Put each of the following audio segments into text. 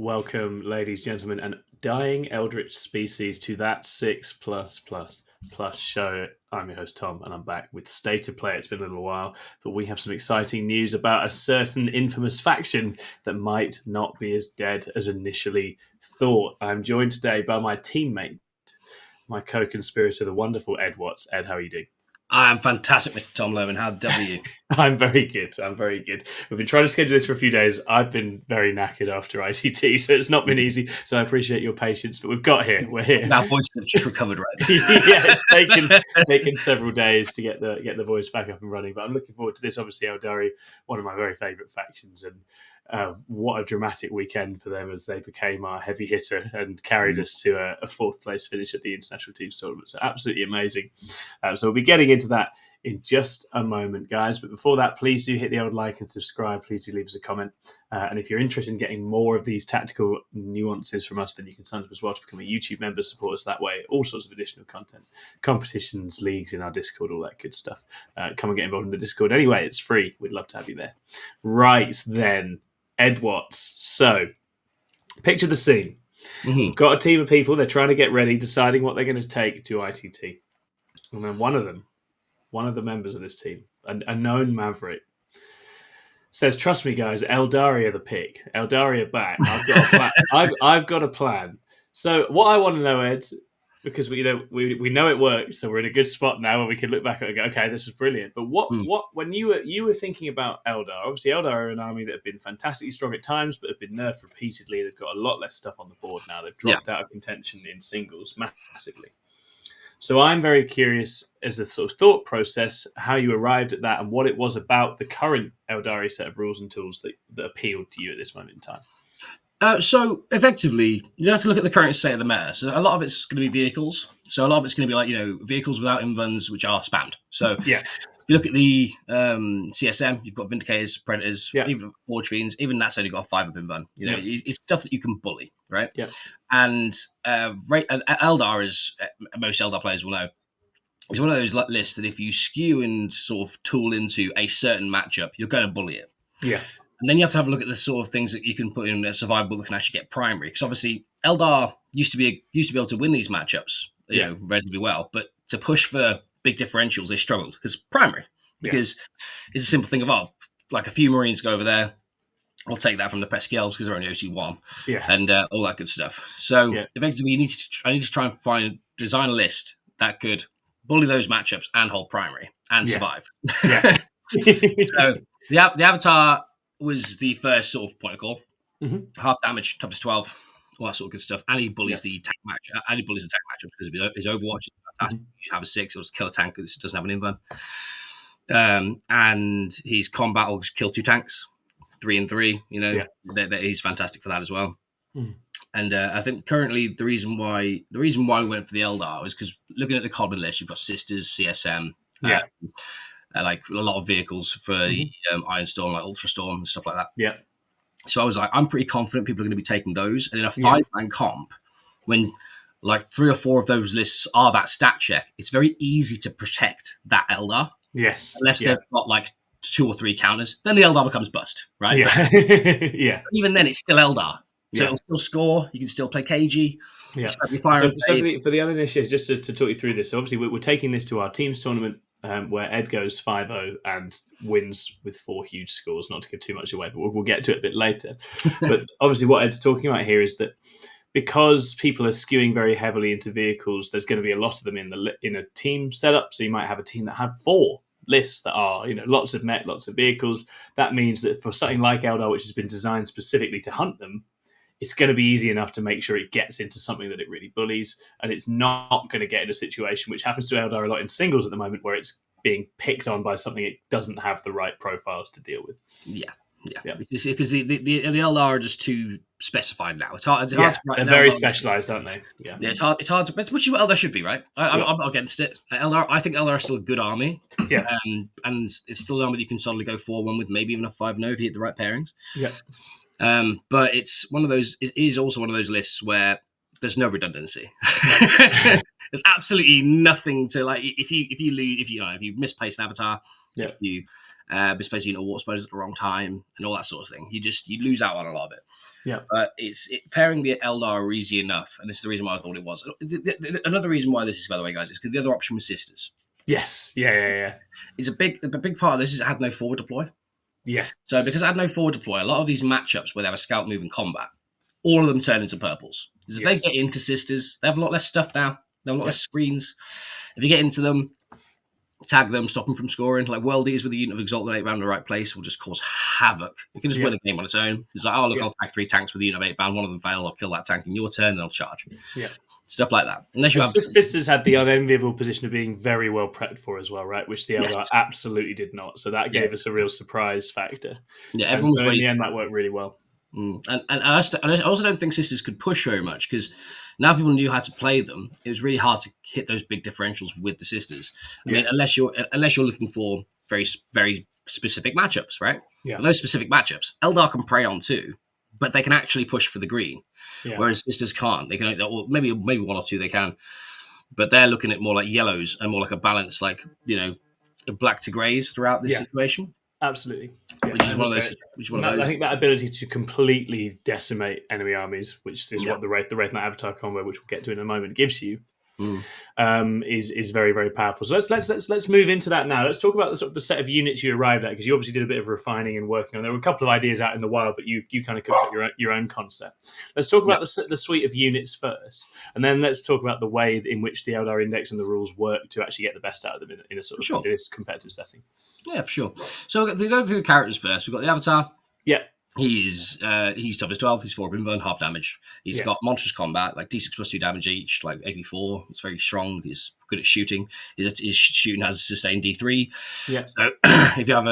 welcome, ladies, gentlemen, and dying eldritch species to that 6+++ show. I'm your host, Tom, and I'm back with State of Play. It's been a little while, but we have some exciting news about a certain infamous faction that might not be as dead as initially thought. I'm joined today by my teammate, my co-conspirator, the wonderful Ed Watts. Ed, how are you doing? I'm fantastic, Mr. Tom Lowen. How the devil are you? I'm very good. We've been trying to schedule this for a few days. I've been very knackered after ITT, so it's not been easy. So I appreciate your patience, but we've got here. We're here. Our voices have just recovered, right? Yeah, it's taken several days to get the voice back up and running, but I'm looking forward to this. Obviously, Aeldari, one of my very favourite factions, and what a dramatic weekend for them as they became our heavy hitter and carried us to a fourth place finish at the International Teams Tournament. So absolutely amazing. So we'll be getting into that in just a moment, guys. But before that, please do hit the old like and subscribe. Please do leave us a comment. And if you're interested in getting more of these tactical nuances from us, then you can sign up as well to become a YouTube member, support us that way. All sorts of additional content, competitions, leagues in our Discord, all that good stuff. Come and get involved in the Discord. Anyway, it's free. We'd love to have you there. Right then, Ed Watts. So, picture the scene. Mm-hmm. We've got a team of people. They're trying to get ready, deciding what they're going to take to ITT. And then one of the members of this team, a known maverick, says, "Trust me, guys, Aeldari are the pick. Aeldari are back. I've got a plan. I've got a plan." So what I want to know, Ed, because we know it worked, so we're in a good spot now where we can look back and go, okay, this is brilliant. But what when you were thinking about Eldar, obviously Eldar are an army that have been fantastically strong at times, but have been nerfed repeatedly. They've got a lot less stuff on the board now. They've dropped out of contention in singles massively. So I'm very curious as a sort of thought process, how you arrived at that and what it was about the current Aeldari set of rules and tools that appealed to you at this moment in time. So effectively, you have to look at the current state of the meta. So a lot of it's going to be vehicles. So a lot of it's going to be vehicles without invulns, which are spammed. So if you look at the CSM, you've got Vindicators, Predators, even Forge Fiends. Even that's only got a 5-up invuln. It's stuff that you can bully, right? Yeah. And Eldar, as most Eldar players will know, is one of those lists that if you skew and sort of tool into a certain matchup, you're going to bully it. Yeah. And then you have to have a look at the sort of things that you can put in a survivable that can actually get primary. Because obviously, Eldar used to be able to win these matchups, relatively well. But to push for big differentials, they struggled because primary. Because it's a simple thing of, like a few Marines go over there. I'll take that from the pesky elves because they're only OC1, and all that good stuff. So effectively, I need to try and design a list that could bully those matchups and hold primary and survive. Yeah. So the Avatar was the first sort of point of call. Mm-hmm. Half damage, toughest 12, all that sort of good stuff. And he bullies the tank match. And he bullies the tank matchup because of his Overwatch. It's fantastic. You have a 6, or kill a tank that doesn't have an invuln. And his combat will kill 2 tanks, 3 and 3. He's fantastic for that as well. Mm. And I think currently the reason why we went for the Eldar was because looking at the Codman list, you've got Sisters, CSM, like a lot of vehicles for Iron Storm, like Ultra Storm and stuff like that. Yeah. So I was like, I'm pretty confident people are going to be taking those. And in a 5-man comp, when like 3 or 4 of those lists are that stat check, it's very easy to protect that Eldar. Yes. Unless they've got like 2 or 3 counters, then the Eldar becomes bust, right? Yeah. But even then, it's still Eldar. So it'll still score. You can still play KG. Yeah. So for the uninitiated, just to talk you through this, so obviously we're taking this to our teams tournament where Ed goes 5-0 and wins with 4 huge scores. Not to give too much away, but we'll get to it a bit later. But obviously what Ed's talking about here is that because people are skewing very heavily into vehicles, there's going to be a lot of them in a team setup. So you might have a team that have 4 lists that are, lots of mech, lots of vehicles. That means that for something like Eldar, which has been designed specifically to hunt them, it's going to be easy enough to make sure it gets into something that it really bullies, and it's not going to get in a situation, which happens to Eldar a lot in singles at the moment, where it's being picked on by something it doesn't have the right profiles to deal with. Yeah. Because the Eldar are just too specified now. It's hard to they're very specialised, aren't they? Yeah, it's hard to, which is what Eldar should be, right? I'm not against it. I think Eldar are still a good army. Yeah. And it's still an army that you can solidly go 4-1 with, maybe even a 5-0 if you hit the right pairings. Yeah. But it's one of those. It is also one of those lists where there's no redundancy. There's absolutely nothing to like. If you misplace an avatar, if you misplace warp spiders at the wrong time, and all that sort of thing, you lose out on a lot of it. Yeah. Pairing the Eldar are easy enough, and this is the reason why I thought it was. Another reason why this is, by the way, guys, is because the other option was Sisters. Yes. Yeah. It's a big part of this is it had no forward deploy. Yes. So because it had no forward deploy, a lot of these matchups where they have a scout move in combat, all of them turn into purples. Because if they get into Sisters, they have a lot less stuff now. They have a lot less screens. If you get into them, tag them, stop them from scoring. Like World Eaters with a unit of Exalted 8 around the right place will just cause havoc. You can just win a game on its own. It's like, oh, look, I'll tag 3 tanks with a unit of 8 bound. One of them fail. I'll kill that tank in your turn, and I'll charge. Yeah. Stuff like that. Unless you have Sisters had the unenviable position of being very well prepped for as well, right? Which the Eldar absolutely did not. So that gave us a real surprise factor. Yeah, everyone was in the end, that worked really well. And I also don't think Sisters could push very much because now people knew how to play them. It was really hard to hit those big differentials with the Sisters. I mean, unless you're looking for very, very specific matchups, right? Yeah. But those specific matchups, Eldar can prey on too, but they can actually push for the green, whereas Sisters can't. They can, or maybe one or two they can, but they're looking at more like yellows and more like a balance, like black to greys throughout this situation. Absolutely. Which is one of those. I think that ability to completely decimate enemy armies, which is what the Wraithknight Avatar combo, which we'll get to in a moment, gives you, is very, very powerful. So let's move into that now. Let's talk about the set of units you arrived at, because you obviously did a bit of refining and working on. There were a couple of ideas out in the wild, but you kind of cooked up your own concept. Let's talk about the suite of units first, and then let's talk about the way in which the Eldar Index and the rules work to actually get the best out of them in a sort of in a competitive setting. Yeah, for sure. So we go through the characters first. We've got the Avatar. Yeah. He's Toughness 12. He's 4 Brimburn, half damage. He's got monstrous combat, like D6 plus 2 damage each, like AP4. He's very strong. He's good at shooting. His shooting has sustained D3. Yeah. So if you have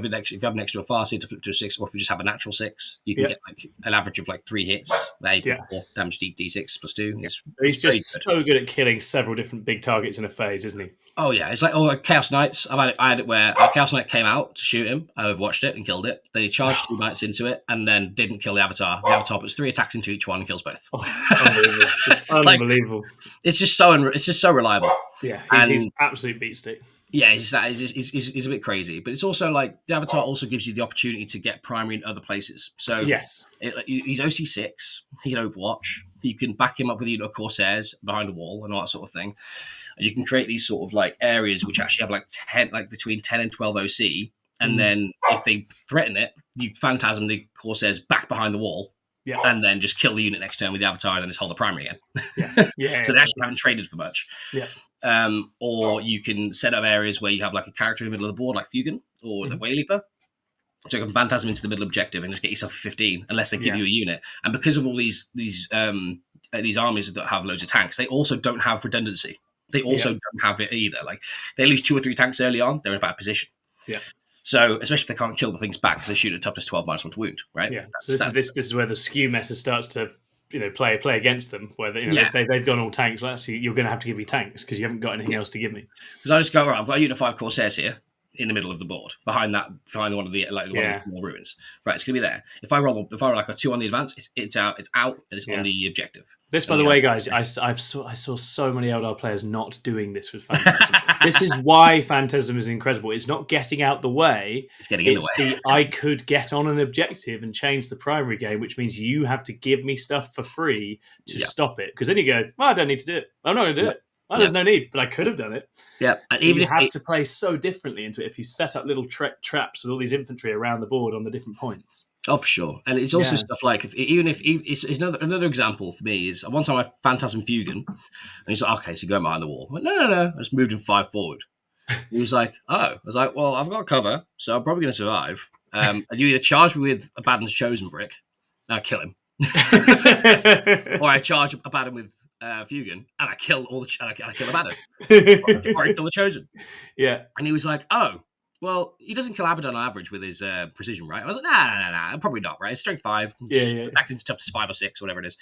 an extra Farseer to flip to a 6, or if you just have a natural 6, you can get like an average of like 3 hits, AP4 damage D6 plus 2. He's just so good at killing several different big targets in a phase, isn't he? Oh yeah, it's like Chaos Knights. I had it where Chaos Knight came out to shoot him. I overwatched it and killed it. Then he charged 2 knights into it and then didn't kill the Avatar. The Avatar puts 3 attacks into each one and kills both. Unbelievable! It's unbelievable. It's just so reliable. Yeah, he's absolute beat stick. Yeah, he's a bit crazy, but it's also like the Avatar also gives you the opportunity to get primary in other places. So he's OC6. He can Overwatch. You can back him up with Corsairs behind a wall and all that sort of thing. And you can create these sort of like areas which actually have like between 10 and 12 OC. And then if they threaten it, you phantasm the Corsairs back behind the wall. Yeah. And then just kill the unit next turn with the Avatar and then just hold the primary again. So they actually haven't traded for much. Yeah. Or you can set up areas where you have like a character in the middle of the board, like Fuegan or the Wayleaper. So you can phantasm into the middle objective and just get yourself 15, unless they give you a unit. And because of all these armies that have loads of tanks, they also don't have redundancy. They also don't have it either. Like they lose 2 or 3 tanks early on, they're in a bad position. Yeah. So especially if they can't kill the things back because they shoot at toughness 12 minus 1 to wound, right? Yeah. So this is where the skew meta starts to play against them, where they've gone all tanks. Well, actually, you're going to have to give me tanks because you haven't got anything else to give me. Because I just go, right, I've got a unit of 5 Corsairs here in the middle of the board, behind one of the small ruins. Right, it's going to be there. If I roll like a 2 on the advance, it's out, and it's on the objective. This, by the way, guys, I saw so many Eldar players not doing this with Phantasm. This is why Phantasm is incredible. It's not getting out the way. It's getting in the way. I could get on an objective and change the primary game, which means you have to give me stuff for free to stop it. Because then you go, well, I don't need to do it. I'm not going to do it. Well, there's no need, but I could have done it. Yeah, and so even you have to play so differently into it if you set up little traps with all these infantry around the board on the different points. Oh, for sure. And it's also stuff like, if it's another example for me is, one time I Phantasm Fuegan, and he's like, okay, so you're going behind the wall. I went, no. I just moved him 5 forward. He was like, oh. I was like, well, I've got cover, so I'm probably going to survive. And you either charge me with Abaddon's Chosen Brick, and I kill him. Or I charge Abaddon with Fuegan, and I kill I kill Abaddon. Or I kill the Chosen. Yeah. And he was like, oh, well, he doesn't kill Abaddon on average with his precision, right? I was like, nah, probably not, right? It's strength 5. Attacked into toughness 5 or 6, whatever it is.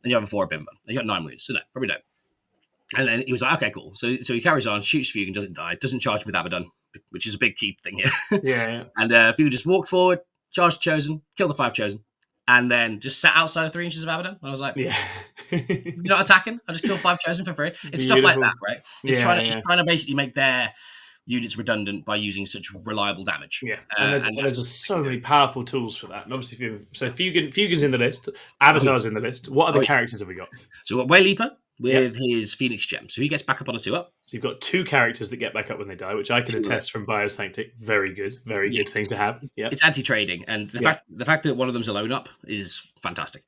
And you have a 4 Bimba. And you got 9 wounds, so no, probably don't. And then he was like, okay, cool. So he carries on, shoots Fuegan, doesn't die, doesn't charge with Abaddon, which is a big key thing here. Yeah. And Fuegan just walked forward, charged Chosen, killed the 5 Chosen, and then just sat outside of 3 inches of Abaddon. And I was like, you're not attacking? I just killed 5 Chosen for free. It's stuff like that, right? He's trying to basically make their units redundant by using such reliable damage. Yeah, and there's just so many powerful tools for that. And obviously, Fuegan's in the list, Avatar's in the list. What other characters have we got? So we've got Wayleaper with his Phoenix Gem, so he gets back up on a 2-up. So you've got 2 characters that get back up when they die, which I can attest from Biosanctic. Very good thing to have. Yeah, it's anti-trading, and the fact that one of them's alone up is fantastic.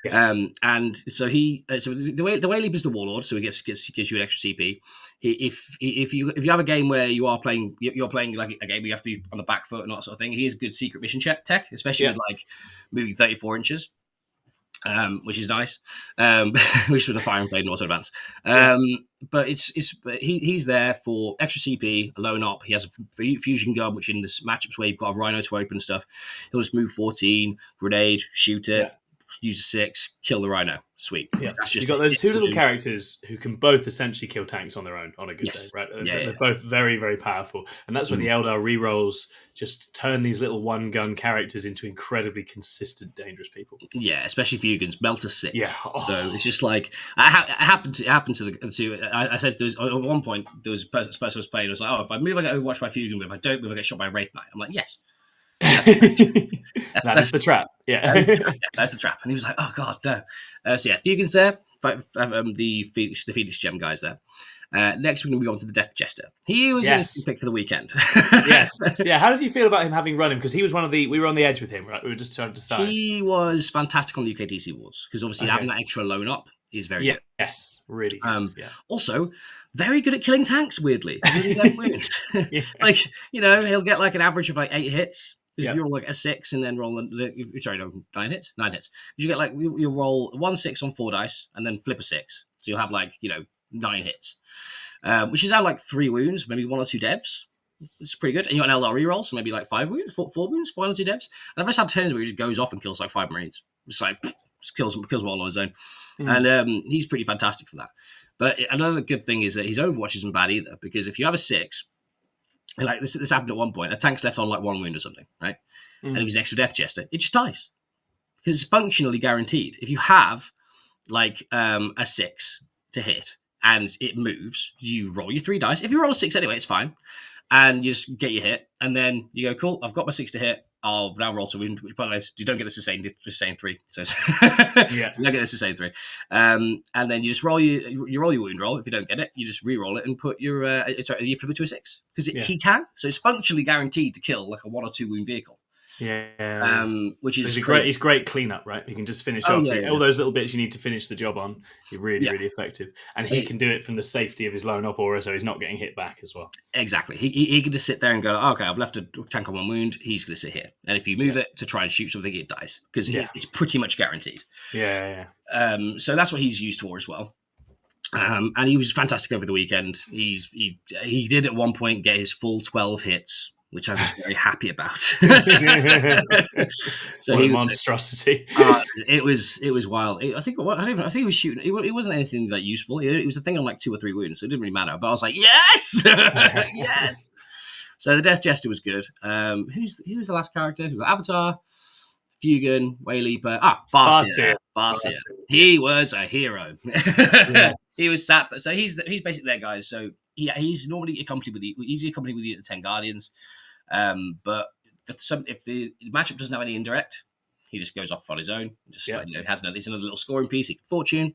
Yeah. And so the Wayleaper's the Warlord, so he gives you an extra CP. If you have a game where you're playing like a game where you have to be on the back foot and that sort of thing, he is good secret mission tech, especially with like moving 34 inches. Which is nice. Which with the Fire and Blade and Auto Advance. But he's there for extra CP, alone up. He has a fusion gun, which in this matchups where you've got a Rhino to open stuff, he'll just move 14, grenade, shoot it, use a 6, kill the Rhino. Sweet. Yeah. You've got those 2 little characters who can both essentially kill tanks on their own on a good day, right? They're both very, very powerful. And that's where the Eldar rerolls just turn these little one-gun characters into incredibly consistent, dangerous people. Yeah, especially Fuegan's melt to 6. Yeah. So it's just like, it happened to I said there was, at one point, there was a person I was playing, I was like, oh, if I move, I get overwatched by Fuegan, but if I don't move, I get shot by a Wraithknight. I'm like, yes. That's the trap. Yeah. That's the trap. And he was like, oh god, no. Fuegan's there. The Phoenix Gem guys there. Next we're going to move on to the Death Jester. He was an pick for the weekend. Yes. Yeah. How did you feel about him having run him? Because he was we were on the edge with him, right? We were just trying to decide. He was fantastic on the UKTC Wars because obviously having that extra loan up is very good. Yes, really good. Also, very good at killing tanks, weirdly. He doesn't get wounds. Like, he'll get like an average of like 8 hits. Because if you roll like a 6 and then roll 9 hits. You get like you roll 1-6 on 4 dice and then flip a 6, so you'll have like 9 hits, which is out like 3 wounds, maybe 1 or 2 devs. It's pretty good. And you got an Eldar reroll, so maybe like 5 wounds, 4 wounds, 1 or 2 devs. And I've just had turns where he just goes off and kills like 5 Marines, just kills them all on his own, and he's pretty fantastic for that. But another good thing is that his Overwatch isn't bad either, because if you have a 6. Like this happened at one point. A tank's left on like 1 wound or something, right? And if he's an extra Death Jester, it just dies because it's functionally guaranteed. If you have like a 6 to hit and it moves, you roll your 3 dice. If you roll a 6 anyway, it's fine, and you just get your hit, and then you go, cool. I've got my 6 to hit. I'll now roll to wound. Which, by the way, you don't get a sustain 3. So you don't get a sustain 3. And then you just roll your wound roll. If you don't get it, you just re-roll it and put your you flip it to a 6 because he can. So it's functionally guaranteed to kill like a 1 or 2 wound vehicle. Yeah. Which is great. It's great cleanup, right? You can just finish off all those little bits you need to finish the job on. You're really effective, and he can do it from the safety of his lone up aura, so he's not getting hit back as well. Exactly. He can just sit there and go, okay, I've left a tank on 1 wound. He's going to sit here, and if you move it to try and shoot something, it dies because it's pretty much guaranteed. Yeah. So that's what he's used for as well. And he was fantastic over the weekend. He did at one point get his full 12 hits, which I was very happy about. So what a monstrosity! It was wild. I think he was shooting. It wasn't anything that useful. It was a thing on like 2 or 3 wounds, so it didn't really matter. But I was like, yes, yes. So the Death Jester was good. Who's the last character? We've got Avatar, Fuegan, Wayleaper. Farseer. He was a hero. He was sat. So he's basically there, guys. So he's normally accompanied with the 10 Guardians. But if the matchup doesn't have any indirect, he just goes off on his own. Just has there's another little scoring piece. He can fortune.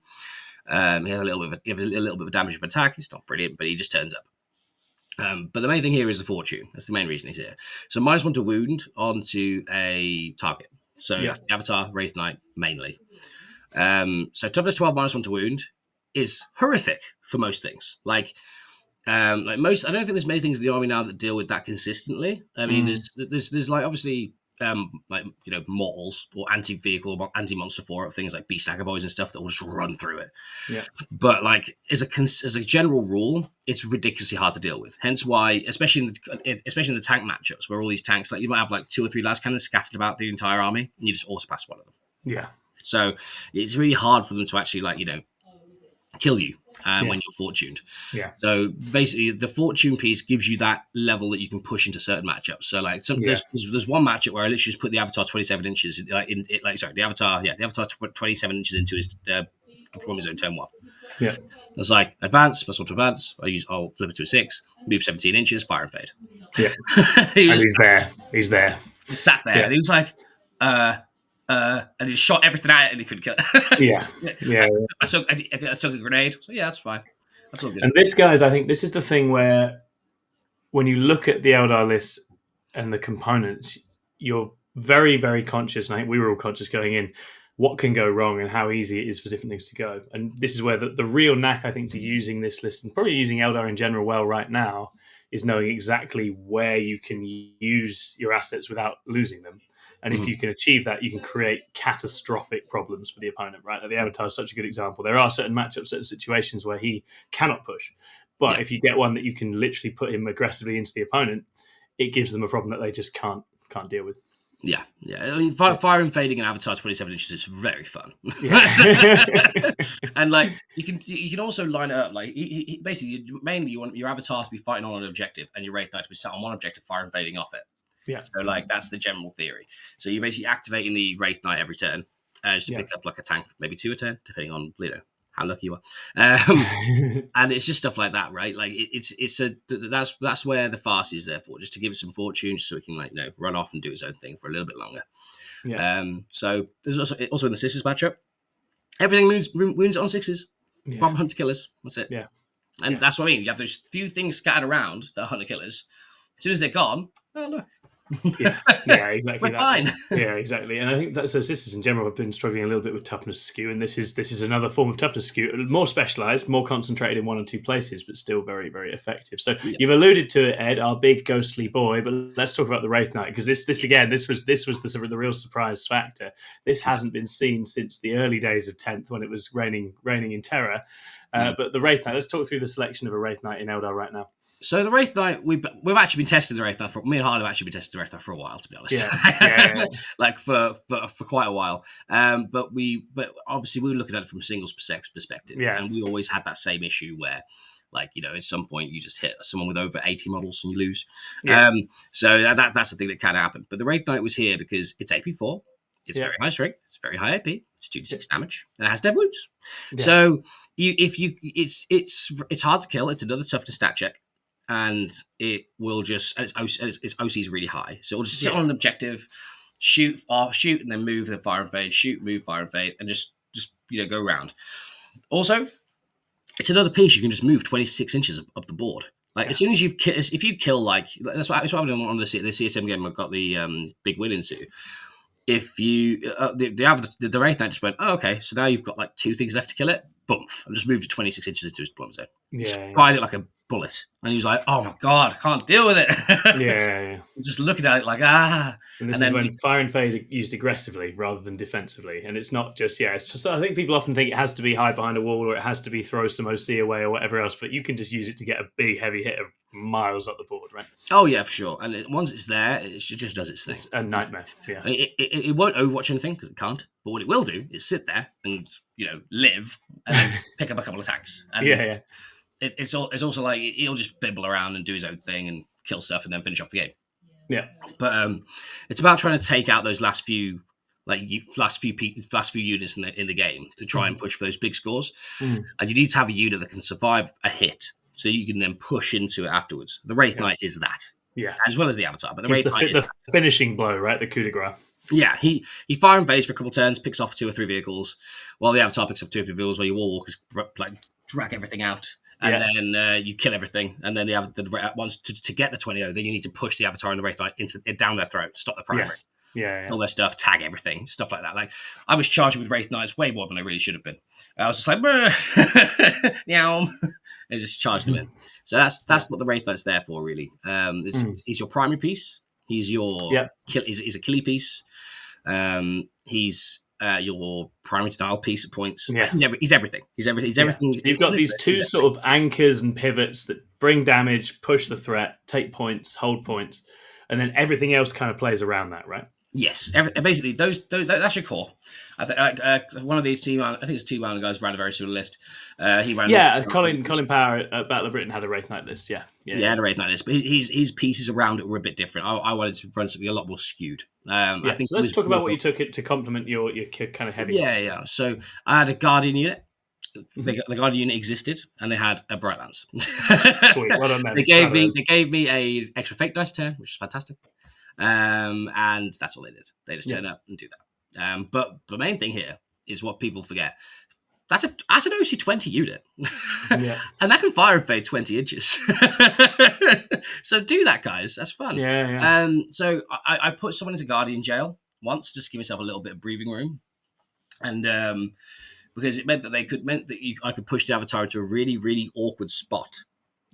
He has a little bit of damage of attack. It's not brilliant, but he just turns up. But the main thing here is the fortune. That's the main reason he's here. So -1 to wound onto a target. So that's the Avatar, Wraithknight mainly. So toughness 12 -1 to wound is horrific for most things. Like most, I don't think there's many things in the army now that deal with that consistently. I mean, there's like obviously mortals or anti-vehicle or anti-monster for it, things like beast stagger boys and stuff that will just run through it. Yeah. But like as a general rule, it's ridiculously hard to deal with. Hence why, especially in the tank matchups, where all these tanks, like you might have like 2 or 3 las cannons scattered about the entire army, and you just auto pass one of them. Yeah. So it's really hard for them to actually kill you when you're fortuned. Yeah. So basically, the fortune piece gives you that level that you can push into certain matchups. So like there's one matchup where I literally just put the Avatar 27 inches the Avatar 27 inches into his deployment zone turn 1. Yeah. It's like advance, plus one to advance. I'll flip it to a 6, move 17 inches, fire and fade. Yeah. He was he's there. He's there. Just sat there, and he was like, and he shot everything at it, and he couldn't kill it. Yeah. Yeah. I took a grenade. So yeah, that's fine. That's all good. And this, guys, I think this is the thing where when you look at the Eldar list and the components, you're very, very conscious, and I think we were all conscious going in, what can go wrong and how easy it is for different things to go. And this is where the real knack, I think, to using this list, and probably using Eldar in general well right now, is knowing exactly where you can use your assets without losing them. And if you can achieve that, you can create catastrophic problems for the opponent, right? The Avatar is such a good example. There are certain matchups, certain situations where he cannot push. But if you get one that you can literally put him aggressively into the opponent, it gives them a problem that they just can't deal with. Yeah. I mean, fire and fading an Avatar 27 inches is very fun. Yeah. And like you can also line it up like he basically mainly you want your Avatar to be fighting on an objective and your Wraithknight to be sat on one objective, fire and fading off it. Yeah. So like that's the general theory. So you're basically activating the Wraithknight every turn just to pick up like a tank, maybe 2 a turn, depending on how lucky you are. And it's just stuff like that, right? Like that's where the Farseer is there for, just to give it some fortune, just so it can run off and do its own thing for a little bit longer. Yeah. So there's also in the Sisters matchup, everything wounds on 6s. From hunter killers. That's it. Yeah. And that's what I mean. You have those few things scattered around that are hunter killers. As soon as they're gone, oh look. Yeah, exactly. We're fine. Yeah, exactly. And I think that Sisters in general have been struggling a little bit with toughness skew, and this is another form of toughness skew, more specialized, more concentrated in 1 or 2 places, but still very, very effective. So you've alluded to it, Ed, our big ghostly boy, but let's talk about the Wraithknight, because this was the real surprise factor. This hasn't been seen since the early days of 10th when it was reigning in terror. But the Wraithknight, let's talk through the selection of a Wraithknight in Eldar right now. So the Wraithknight, we've actually been testing the Wraithknight me and Harlan have actually been testing the Wraithknight for a while, to be honest. Yeah. Like for quite a while. But obviously we were looking at it from a singles perspective. Yeah. And we always had that same issue where, at some point you just hit someone with over 80 models and you lose. Yeah. So that's the thing that can happen. But the Wraithknight was here because it's AP4. It's very high strength. It's very high AP. It's 2d6 damage, and it has dev wounds. Yeah. So it's hard to kill. It's another toughness stat check. And it will just, its OC is really high. So it'll just sit on an objective, shoot, and then move, then fire and fade, shoot, move, fire and fade, and just go around. Also, it's another piece you can just move 26 inches up the board. As soon as if you kill, that's what I've done on the CSM game. I've got the big win into. If you, the Wraithknight just went, oh, okay, so now you've got 2 things left to kill it, boomf, and just moved to 26 inches into his plum zone. Fired it like a bullet. And he was like, oh my God, I can't deal with it. Yeah. Just looking at it like, ah. And this is when fire and fade are used aggressively rather than defensively. And it's not just, it's just, I think people often think it has to be hide behind a wall or it has to be throw some OC away or whatever else, but you can just use it to get a big heavy hit of miles up the board, right? Oh, yeah, for sure. And once it's there, it just does its thing. It's a nightmare, yeah. It won't overwatch anything because it can't. But what it will do is sit there and, live and then pick up a couple of attacks. And It's also like he'll just bibble around and do his own thing and kill stuff and then finish off the game. Yeah, but it's about trying to take out those last few units in the game to try and push for those big scores. And you need to have a unit that can survive a hit, so you can then push into it afterwards. The Wraithknight is that, as well as the Avatar. But the Wraithknight is the finishing blow, right? The coup de grace. Yeah, he fire and phase for a couple of turns, picks off 2 or 3 vehicles, while the Avatar picks up 2 or 3 vehicles, while your Warwalkers drag everything out. And then you kill everything, and then once to get the 20-0, then you need to push the Avatar and the Wraithknight down their throat, stop the primary. Yes. All their stuff, tag everything, stuff like that. I was charging with Wraithknights way more than I really should have been. I was just like, meow, and just charged them in. So that's what the Wraithknight's there for, really. He's your primary piece. He's your he's a killy piece. He's your primary style piece at points. Yeah. He's everything. He's everything. So you've got these 2 sort of anchors and pivots that bring damage, push the threat, take points, hold points, and then everything else kind of plays around that, right? Yes, basically that's your core. One of these team, I think it's Team Island guys ran a very similar list. He ran. Colin Power at Battle of Britain had a Wraithknight list. Yeah, had a Wraithknight list, but his pieces around it were a bit different. I wanted to run something a lot more skewed. I think. So let's talk about what you took it to complement your kind of heavy. Yeah. So I had a Guardian unit. the Guardian unit existed, and they had a Bright Lance. Sweet, well done, They gave me a extra fake dice turn, which is fantastic. And that's all they did. They just turn up and do that. But the main thing here is what people forget. That's an OC20 unit. And that can fire and fade 20 inches. So do that, guys. That's fun. So I put someone into Guardian jail once, just to give myself a little bit of breathing room. And because it meant that I could push the Avatar into a really, really awkward spot.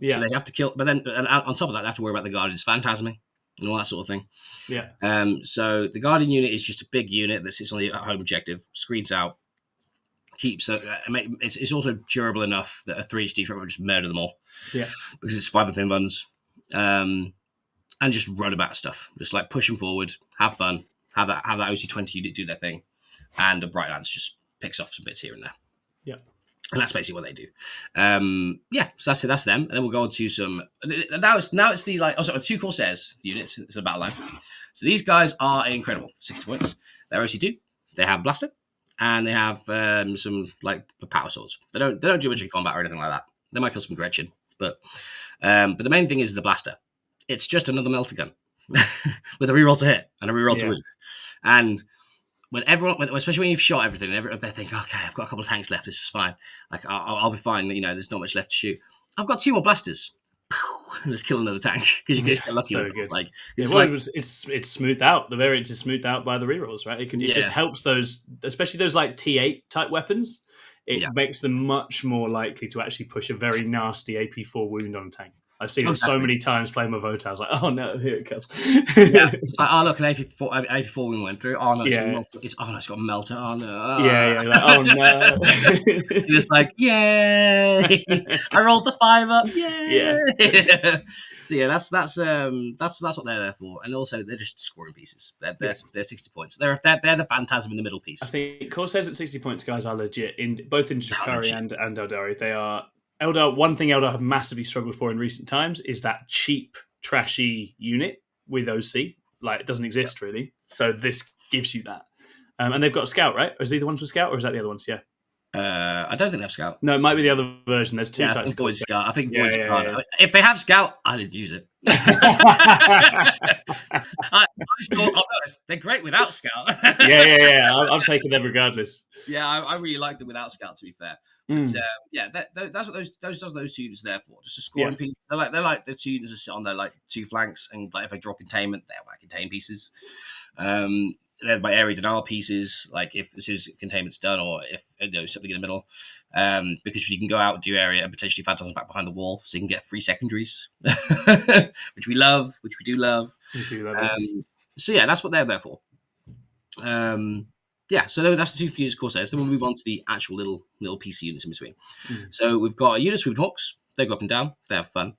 So they have to kill, but then and on top of that, they have to worry about the Guardians phantasming and all that sort of thing. So the Guardian unit is just a big unit that sits on the home objective, screens out, keeps. It's also durable enough that a 3 HD threat will just murder them all. Because it's 5 pin buttons, and just run about stuff, just like push them forward, have fun, have that OC20 unit do their thing, and the Bright Lance just picks off some bits here and there. And that's basically what they do. So that's them. And then we'll go on to some. Now it's the 2 Corsairs units. It's a Battleline. So these guys are incredible. 60 points. They're OC2. They have Blaster, and they have some like power swords. They don't do much in combat or anything like that. They might kill some Gretchen, but the main thing is the Blaster. It's just another melter gun with a reroll to hit and a reroll to wound. And when especially when you've shot everything, they think, okay, I've got a couple of tanks left. This is fine. Like I'll be fine. There's not much left to shoot. I've got 2 more blasters. And just kill another tank because you can just get lucky. So good. Like it's smoothed out. The variant is smoothed out by the rerolls, right? It just helps those, especially those like T8 type weapons. It makes them much more likely to actually push a very nasty AP4 wound on a tank. I've seen it so many times playing with Votar. I was like, oh no, here it comes. It's like, oh look, an AP4 wound went through. Oh no, it's got a melter. Oh no. Like, oh no. You're just like, yay! I rolled the 5 up. Yay! So that's what they're there for, and also they're just scoring pieces. They're 60 points. They're the phantasm in the middle piece. I think Corsairs at 60 points, guys, are legit in both in Drukhari and Aeldari. They are. Eldar, one thing Eldar have massively struggled for in recent times is that cheap, trashy unit with OC. Like, it doesn't exist, really. So this gives you that. And they've got a Scout, right? Or is it the ones with Scout, or is that the other ones? Yeah. I don't think they have Scout. No, it might be the other version. There's 2 types of Void Scout. I think Void Scout. Yeah. If they have Scout, I didn't use it. They're great without Scout. I'm taking them regardless. Yeah, I really like them without Scout, to be fair. But, that's what those 2 units are there for. Just a scoring piece. They're like the 2 units that sit on their like 2 flanks, and like if they drop containment, they're like contain pieces. They're by areas and R pieces. Like if as soon as containment's done, or if something in the middle, because you can go out, do area, and potentially phantasm back behind the wall, so you can get free secondaries, which we do love. We do love it. So that's what they're there for. So that's the 2 units of Corsairs. Then we'll move on to the actual little PC units in between. So we've got a unit of Swooping Hawks. They go up and down. They have fun.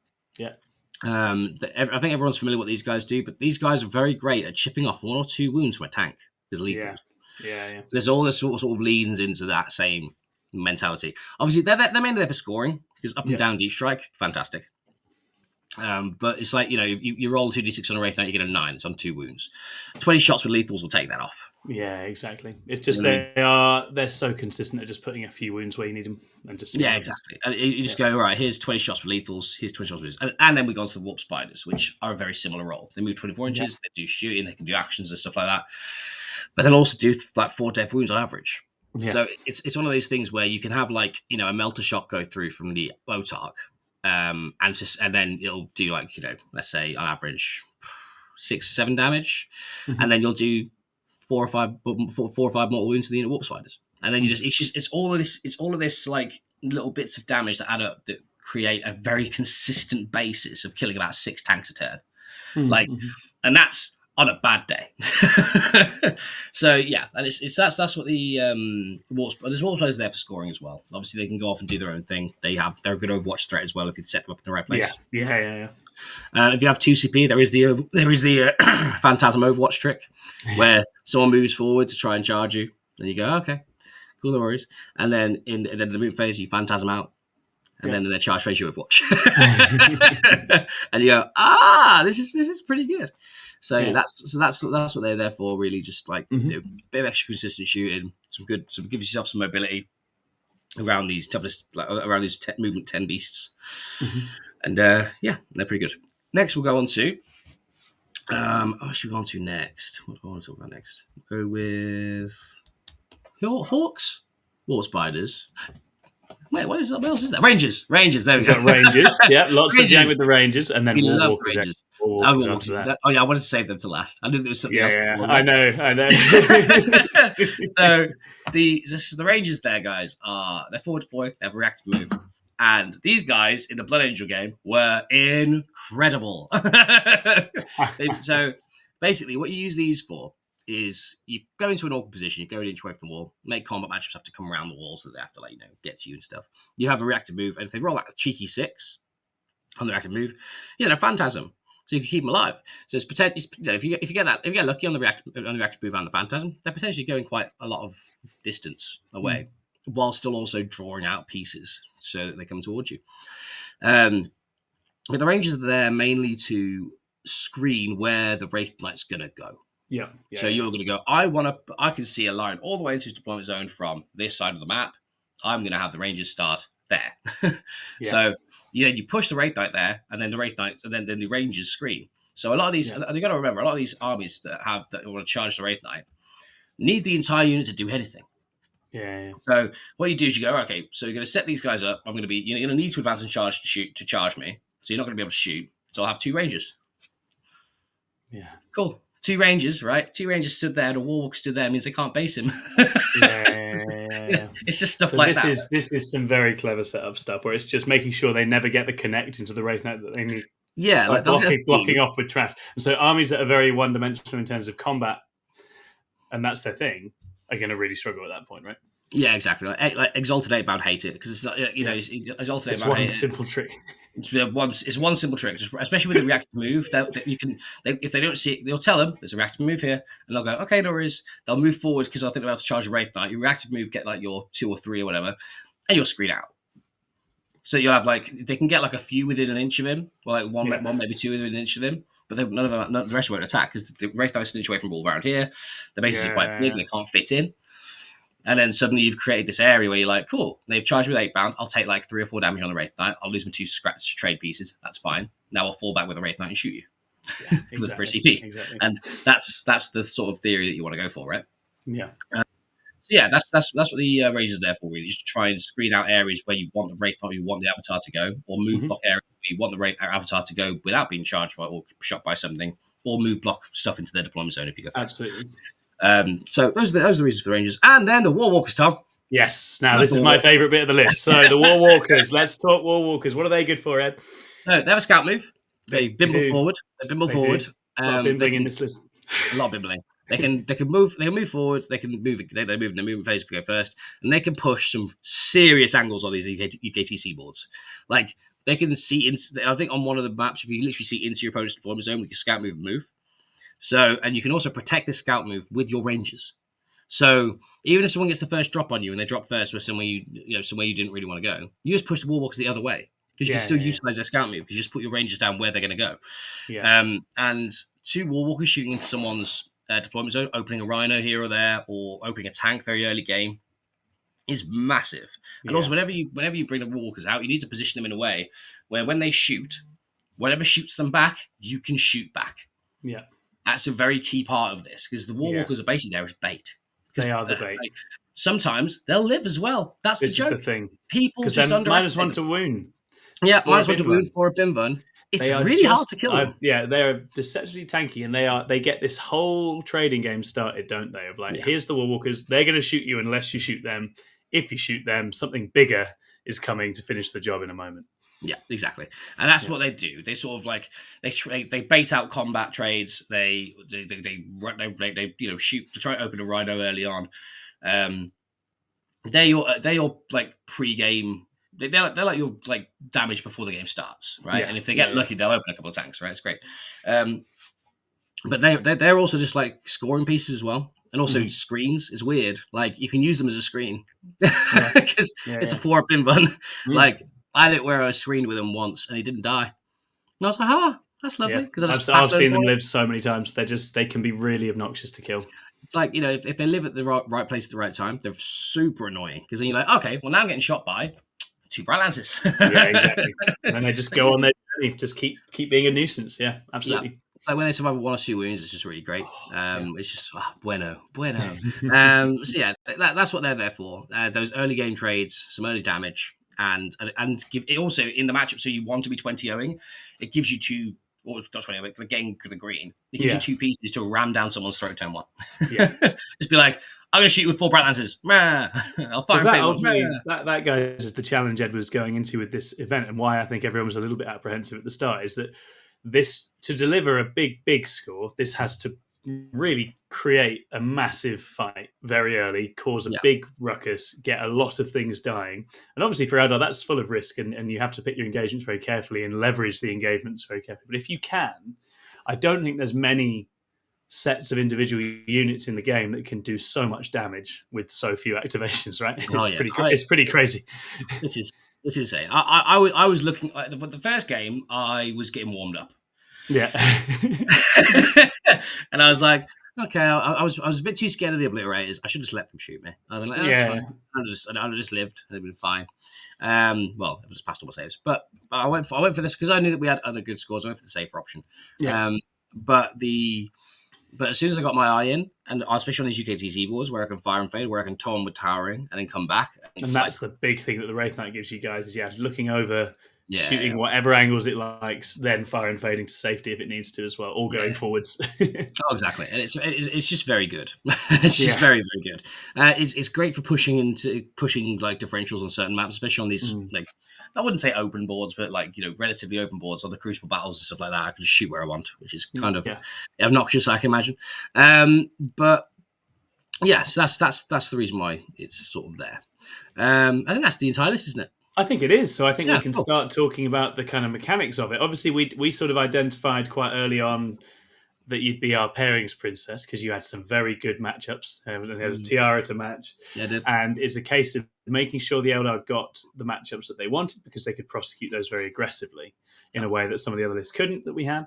I think everyone's familiar with what these guys do, but these guys are very great at chipping off 1 or 2 wounds from a tank as lethal. So there's all this sort of leans into that same mentality. Obviously, they're mainly there for scoring, because up and down deep strike, fantastic. But it's like, you roll 2d6 on a Wraithknight, you get a 9. It's on 2 wounds. 20 shots with lethals will take that off. Yeah, exactly. It's just they're so consistent at just putting a few wounds where you need them, and just exactly. And you just go, all right, here's 20 shots with lethals, here's 20 shots with wounds. And then we go on to the Warp Spiders, which are a very similar role. They move 24 inches, they do shooting, they can do actions and stuff like that. But they'll also do like 4 death wounds on average. So it's one of those things where you can have like, a melter shot go through from the Autarch. And then it'll do like, let's say on average 6 or 7 damage, and then you'll do 4 or 5 mortal wounds to the unit Warp Spiders, and then it's all of this like little bits of damage that add up that create a very consistent basis of killing about 6 tanks a turn, and that's on a bad day. So and that's what the there's Warp Spiders there for scoring as well. Obviously they can go off and do their own thing. They're a good Overwatch threat as well if you set them up in the right place. If you have 2 CP, there is the Phantasm Overwatch trick where someone moves forward to try and charge you, and you go, okay, cool, no worries. And then in the move phase, you Phantasm out, and then in their charge phase, you Overwatch, and you go, this is pretty good. So that's what they're there for, really. Just like bit of extra consistent shooting, gives yourself some mobility. around these toughness, around these movement 10 beasts. Mm-hmm. And yeah, they're pretty good. Next, we'll go on to. What should we go on to next? What do I want to talk about next? We'll go with hawks, war spiders. Wait, what else is that? Rangers. There we We've got Rangers. Yeah, lots Rangers. of jam with the Rangers, and then We War love Walkers. Rangers. War Walkers after that. Oh yeah, I wanted to save them to last. I knew there was something else. Yeah, I know. So the Rangers there, guys, they're forward deploy, they have a reactive move. And these guys in the Blood Angel game were incredible. So basically, what you use these for is you go into an awkward position, you go an inch away from the wall, make combat matchups have to come around the wall so they have to get to you and stuff. You have a reactive move, and if they roll out a cheeky 6 on the reactive move, they're Phantasm. So you can keep them alive. So it's potentially, if you get lucky on the reactive move and the Phantasm, they're potentially going quite a lot of distance away, while still also drawing out pieces so that they come towards you. But the Rangers are there mainly to screen where the Wraithknight's going to go. Yeah. So you're going to go, I can see a line all the way into his deployment zone from this side of the map. I'm going to have the Rangers start there. So you push the Wraithknight there, and then the Wraithknight, and then the Rangers screen. So a lot of these, and you got to remember, a lot of these armies that want to charge the Wraithknight need the entire unit to do anything. Yeah. So what you do is you go, okay, so you're going to set these guys up. You're going to need to advance and charge to charge me. So you're not going to be able to shoot. So I'll have 2 Rangers. Yeah. Cool. 2 Rangers, right? 2 Rangers stood there, and a Warwalker stood there, means they can't base him. It's just stuff like that. This is some very clever setup stuff where it's just making sure they never get the connect into the Wraithknight that they need. Yeah, like blocking off with trash. And so armies that are very one-dimensional in terms of combat, and that's their thing, are going to really struggle at that point, right? Yeah, exactly. Like Exalted 8-bound hate it because it's not, Exalted 8-bound. It's one simple trick. It's one simple trick, especially with a reactive move. If they don't see it, they'll tell them there's a reactive move here, and they'll go, okay, no worries. They'll move forward because I think they're about to charge a Wraithknight. Your reactive move get like your 2 or 3 or whatever, and you'll screen out. So you'll have they can get like a few within an inch of him, or like one maybe 2 within an inch of him, but none of them, the rest won't attack because the Wraithknight's an inch away from all around here. They're basically quite big, they can't fit in. And then suddenly you've created this area where you're like, cool, they've charged with 8-bound. I'll take like 3 or 4 damage on the Wraithknight. I'll lose my 2 scratch trade pieces. That's fine. Now I'll fall back with a Wraithknight and shoot you for a CP. Exactly. And that's the sort of theory that you want to go for, right? Yeah. So yeah, that's what the Rangers are there for, really. Just to try and screen out areas where you want the Wraithknight, you want the Avatar to go, or move block areas where you want the Avatar to go without being charged by or shot by something, or move block stuff into their deployment zone if you go first. Absolutely. So those are the reasons for the Rangers. And then the Warwalkers, Tom. Yes. Now, this is my favourite bit of the list. So, the Warwalkers. Let's talk Warwalkers. What are they good for, Ed? No, they have a scout move. They bimble forward. They bimble forward. A lot of bimbling in this list. A lot of bimbling. They can move. They can move forward. They can move. They move in the movement phase if we go first, and they can push some serious angles on these UKTC boards. Like they can see. I think on one of the maps you can literally see into your opponent's deployment zone with your scout move. So, and you can also protect this scout move with your Rangers. So, even if someone gets the first drop on you and they drop first with somewhere you didn't really want to go, you just push the Warwalkers the other way because you can still utilize their scout move because you just put your Rangers down where they're going to go. Yeah. And 2 Warwalkers shooting into someone's deployment zone, opening a Rhino here or there, or opening a tank very early game is massive. And also, whenever you bring the Warwalkers out, you need to position them in a way where when they shoot, whatever shoots them back, you can shoot back. Yeah. That's a very key part of this because the Warwalkers are basically there as bait. They are the bait. Sometimes they'll live as well. That's the joke. This is the thing. People just underestimate -1 to wound. Yeah, -1 to wound for a Binvun. It's really hard to kill them. They're deceptively tanky, and they get this whole trading game started, don't they? Of like, here's the Warwalkers. They're going to shoot you unless you shoot them. If you shoot them, something bigger is coming to finish the job in a moment. Yeah, exactly, and that's what they do. They sort of like they bait out combat trades. They shoot to try and open a Rhino early on. They're your like pre-game. They're like your like damage before the game starts, right? Yeah, and if they get lucky, they'll open a couple of tanks, right? It's great. But they're also just like scoring pieces as well, and also screens. It's weird. Like you can use them as a screen because it's a 4-up Binvun. Like. I didn't wear a screen with him once, and he didn't die. And I was like, that's lovely. Because I've seen them live so many times. They can be really obnoxious to kill. It's like, if they live at the right place at the right time, they're super annoying because then you're like, okay, well now I'm getting shot by 2 bright lances. Yeah, exactly. And then they just go on their journey, just keep being a nuisance. Yeah, absolutely. Yeah. Like when they survive with 1 or 2 wounds, it's just really great. It's just bueno. So yeah, that's what they're there for. Those early game trades, some early damage, and give it also in the matchup. So you want to be 20-0ing, it gives you 2, or not 20, but getting the green. It gives you 2 pieces to ram down someone's throat turn 1. Yeah, just be like, I'm going to shoot you with 4 bright lances. I'll fire that ultimately that guys is the challenge Ed was going into with this event, and why I think everyone was a little bit apprehensive at the start is that this, to deliver a big score, this has to really create a massive fight very early, cause a big ruckus, get a lot of things dying. And obviously for Eldar, that's full of risk, and you have to pick your engagements very carefully and leverage the engagements very carefully. But if you can, I don't think there's many sets of individual units in the game that can do so much damage with so few activations, right? It's pretty crazy. It's insane. I was looking at the first game. I was getting warmed up. Yeah, and I was like, okay, I was a bit too scared of the obliterators. I should just let them shoot me. I'd been like, fine. I'd just lived. It'd been fine. Well, I've just passed all my saves, but I went for this because I knew that we had other good scores. I went for the safer option. Yeah. But as soon as I got my eye in, and especially on these UKTC wars where I can fire and fade, where I can tow them with towering and then come back. And that's the big thing that the Wraithknight gives you guys is looking over, shooting whatever angles it likes, then fire and fading to safety if it needs to as well, or going forwards. Oh, exactly. And it's just very good. It's just very, very good. It's great for pushing like differentials on certain maps, especially on these like, I wouldn't say open boards, but like, relatively open boards on the Crucible battles and stuff like that. I can just shoot where I want, which is kind of obnoxious, I can imagine. But yes, that's the reason why it's sort of there. I think that's the entire list, isn't it? I think it is. So I think we can start talking about the kind of mechanics of it. Obviously, we sort of identified quite early on that you'd be our pairings princess because you had some very good matchups. And you had a tiara to match. Yeah, I did. And it's a case of making sure the Eldar got the matchups that they wanted because they could prosecute those very aggressively in a way that some of the other lists couldn't that we had.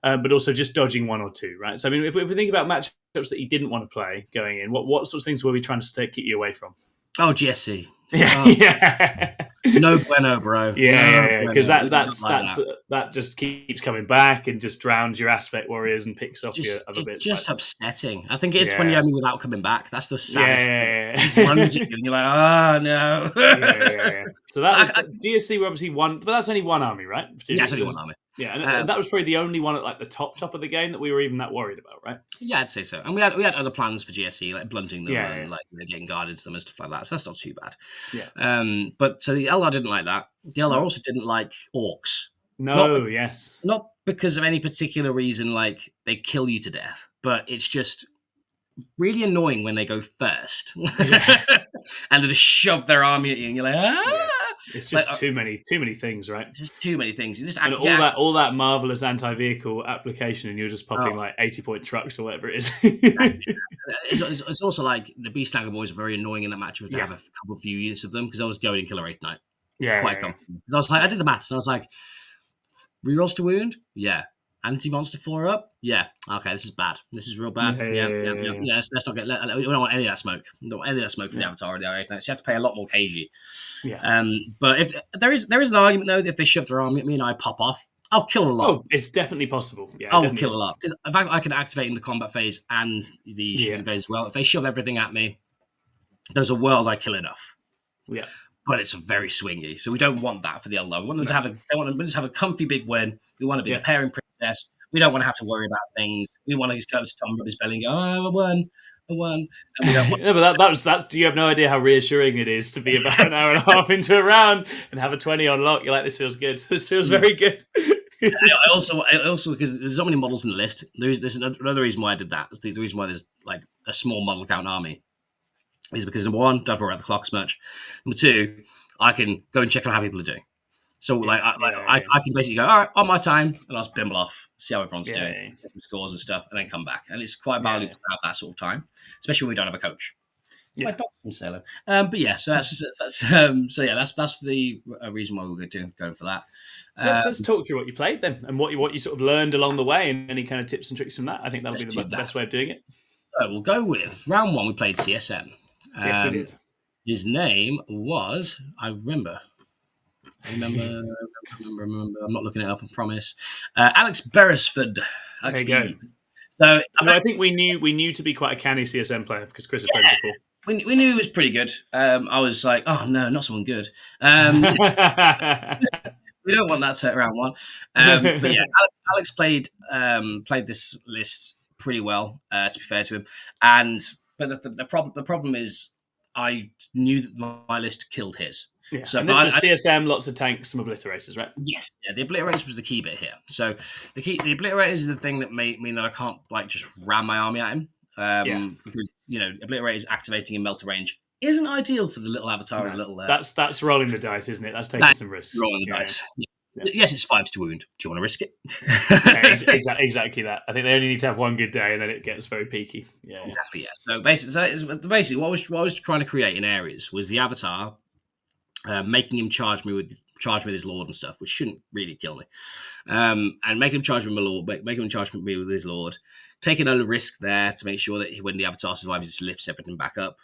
But also just dodging 1 or 2, right? So, I mean, if we think about matchups that you didn't want to play going in, what sorts of things were we trying to keep you away from? Oh, GSC. Yeah. No bueno, bro. Yeah, because that just keeps coming back and just drowns your aspect warriors and picks off your other bits. It's just upsetting. I think it's when you have me without coming back. That's the saddest thing. It runs at you and you're like, oh no. Yeah. So that GSC were obviously one, but that's only one army, right? Yeah, it's only one army. Yeah, and that was probably the only one at like the top of the game that we were even that worried about, right? Yeah, I'd say so. And we had other plans for GSC, like blunting them and like getting guarded to them and stuff like that. So that's not too bad. Yeah. But so the Eldar didn't like that. The Eldar also didn't like orcs. Not because of any particular reason, like they kill you to death, but it's just really annoying when they go first and they just shove their army at you, and you're like, It's just like, too many things, right? It's just too many things. You just all that marvelous anti-vehicle application, and you're just popping like 80-point trucks or whatever it is. It's also like the Beastlanger boys are very annoying in that match if they have a few units of them because I was going in Killer Wraithknight. Quite confident. I was like, I did the maths, and I was like, rerolls to wound, anti-monster 4 up, okay, this is bad. This is real bad. Let's not get. We don't want any of that smoke. We don't want any of that smoke from the Avatar or the Wraithknight. So you have to pay a lot more KG. But if there is an argument though that if they shove their army at me and I pop off, I'll kill a lot. Oh, it's definitely possible. Yeah, I'll kill a lot because I can activate in the combat phase and the shooting phase as well. If they shove everything at me, there's a world I kill enough. Yeah. But it's very swingy, so we don't want that for the Eldar. We want them to have a comfy big win. We want to be the pairing princess. We don't want to have to worry about things. We want to just go to Tom Rubber's belly and go, I won. And we don't want but that was that. You have no idea how reassuring it is to be about an hour and a half into a round and have a 20 on lock. You're like, this feels good. This feels very good. I also because there's so many models in the list. There's another reason why I did that. The reason why there's like a small model count army is because number 1, don't worry about the clock much. Number 2, I can go and check on how people are doing. So I can basically go, all right, on my time, and I'll just bimble off, see how everyone's doing, get some scores and stuff, and then come back. And it's quite valuable to have that sort of time, especially when we don't have a coach. But so that's the reason why we're going for that. So let's talk through what you played then, and what you sort of learned along the way, and any kind of tips and tricks from that. I think that'll be the best way of doing it. So we'll go with round 1. We played CSM. Yes, we did. His name was, I remember. I'm not looking it up, I promise. Alex Beresford. There you go. So I think we knew to be quite a canny CSM player because Chris had played before. We knew he was pretty good. I was like, oh no, not someone good. We don't want that to round 1. But yeah, Alex played this list pretty well. To be fair to him, but the problem is, I knew that my list killed his. Yeah. So and this was CSM, lots of tanks, some obliterators, right? Yes, yeah. The obliterators was the key bit here. So the obliterators is the thing that mean that I can't just ram my army at him. Because obliterators activating in melter range isn't ideal for the little avatar. No, that's rolling the dice, isn't it? That's taking some risks. Rolling the dice. Yeah. Yeah. Yes, it's 5 to wound. Do you want to risk it? Exactly that. I think they only need to have one good day, and then it gets very peaky. Yeah, exactly. Yeah. So basically, what I was trying to create in areas was the avatar, making him charge me with his lord and stuff, which shouldn't really kill me, and making him charge with my lord, making him charge me with his lord, taking a risk there to make sure that when the avatar survives, it lifts everything back up,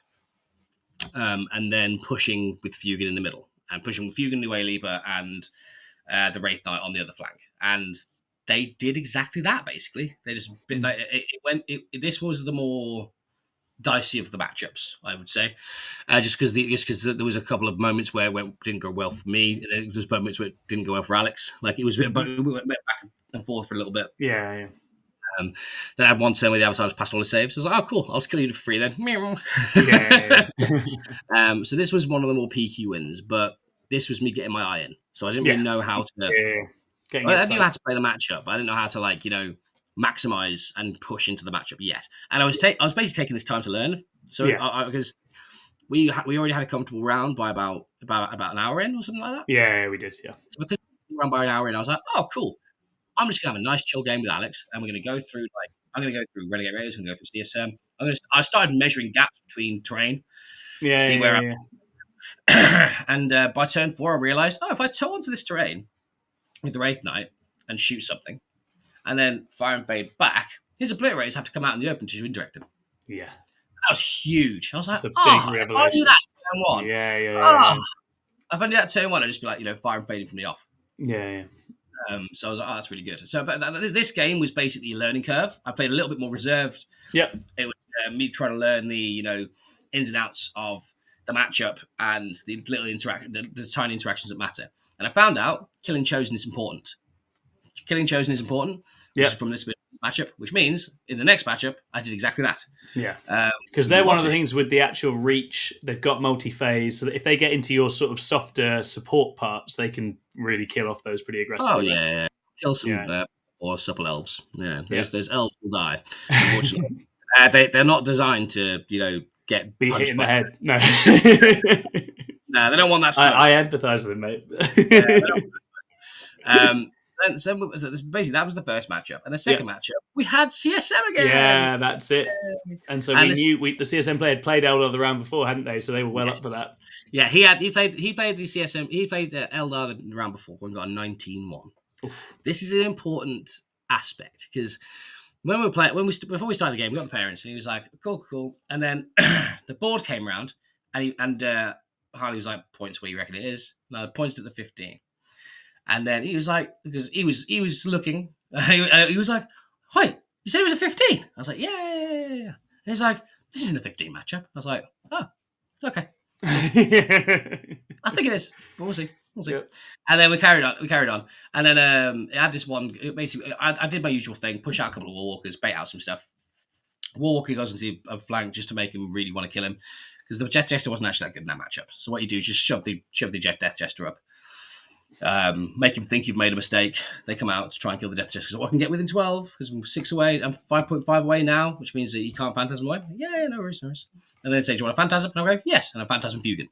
and then pushing with Fuegan in the middle, and pushing with Fuegan, the Wayleaper, and the Wraithknight on the other flank. And they did exactly that. Basically, they just this was the more dicey of the matchups, I would say, just because there was a couple of moments where it didn't go well for me. There's moments where it didn't go well for Alex. Like it was a bit, we went back and forth for a little bit. Yeah. Then I had one turn where the avatar just passed all his saves. So I was like, oh, cool, I'll just kill you for free then. So this was one of the more peaky wins, but this was me getting my eye in. So I didn't really know how to. I knew how to play the matchup, but I didn't know how to maximize and push into the matchup yet. And I was basically taking this time to learn. So because we already had a comfortable round by about an hour in or something like that. Yeah, we did. Yeah. So because we ran by an hour in, I was like, oh, cool. I'm just gonna have a nice chill game with Alex, and we're gonna go through Renegade Raiders, we're gonna go through CSM. I started measuring gaps between terrain. See where I'm. And by turn 4, I realized, if I toe onto this terrain with the Wraithknight and shoot something, and then fire and fade back, his obliterators have to come out in the open to indirect him. Yeah. That was huge. I was like, big revelation. If I do that turn 1. Yeah. If I do that turn 1, I'd just be like, fire and fading from the off. Yeah. So I was like, that's really good. So but this game was basically a learning curve. I played a little bit more reserved. Yep. It was me trying to learn the, ins and outs of the matchup and the little the tiny interactions that matter. And I found out killing chosen is important. From this matchup, which means in the next matchup, I did exactly that. Yeah. Because they're one of the things with the actual reach, they've got multi-phase, so that if they get into your sort of softer support parts, they can really kill off those pretty aggressively. Oh, yeah. Kill some or supple elves. Yeah. There's elves will die, unfortunately. They're not designed to, get be hit in the head. No. No, they don't want that stuff. I empathise with them, mate. So basically, that was the first matchup. And the second matchup, we had CSM again. Yeah, that's it. And so we knew the CSM player had played Eldar the round before, hadn't they? So they were well up for that. Yeah, he played the CSM. He played Eldar the round before and got a 19-1. This is an important aspect because before we started the game, we got the parents, and he was like, "Cool," and then the board came around, and Harley was like, "Points where you reckon it is?" No, points at the 15. And then he was like, because he was looking, he was like, "Wait, you said it was a 15?" I was like, "Yeah." And he's like, "This isn't a 15 matchup." I was like, "Oh, it's okay." I think it is, but we'll see. Yep. And then we carried on. And then I had this one. Basically, I did my usual thing: push out a couple of Warwalkers, bait out some stuff. Warwalker goes into a flank just to make him really want to kill him, because the Jester wasn't actually that good in that matchup. So what you do is just shove the Death Jester up, make him think you've made a mistake. They come out to try and kill the Death Jester. So I can get within 12 because I'm 6 away. I'm 5.5 away now, which means that you can't Phantasm away. Yeah, no worries. And then they say, "Do you want a Phantasm?" And I go, "Yes." And I Phantasm Fuegan.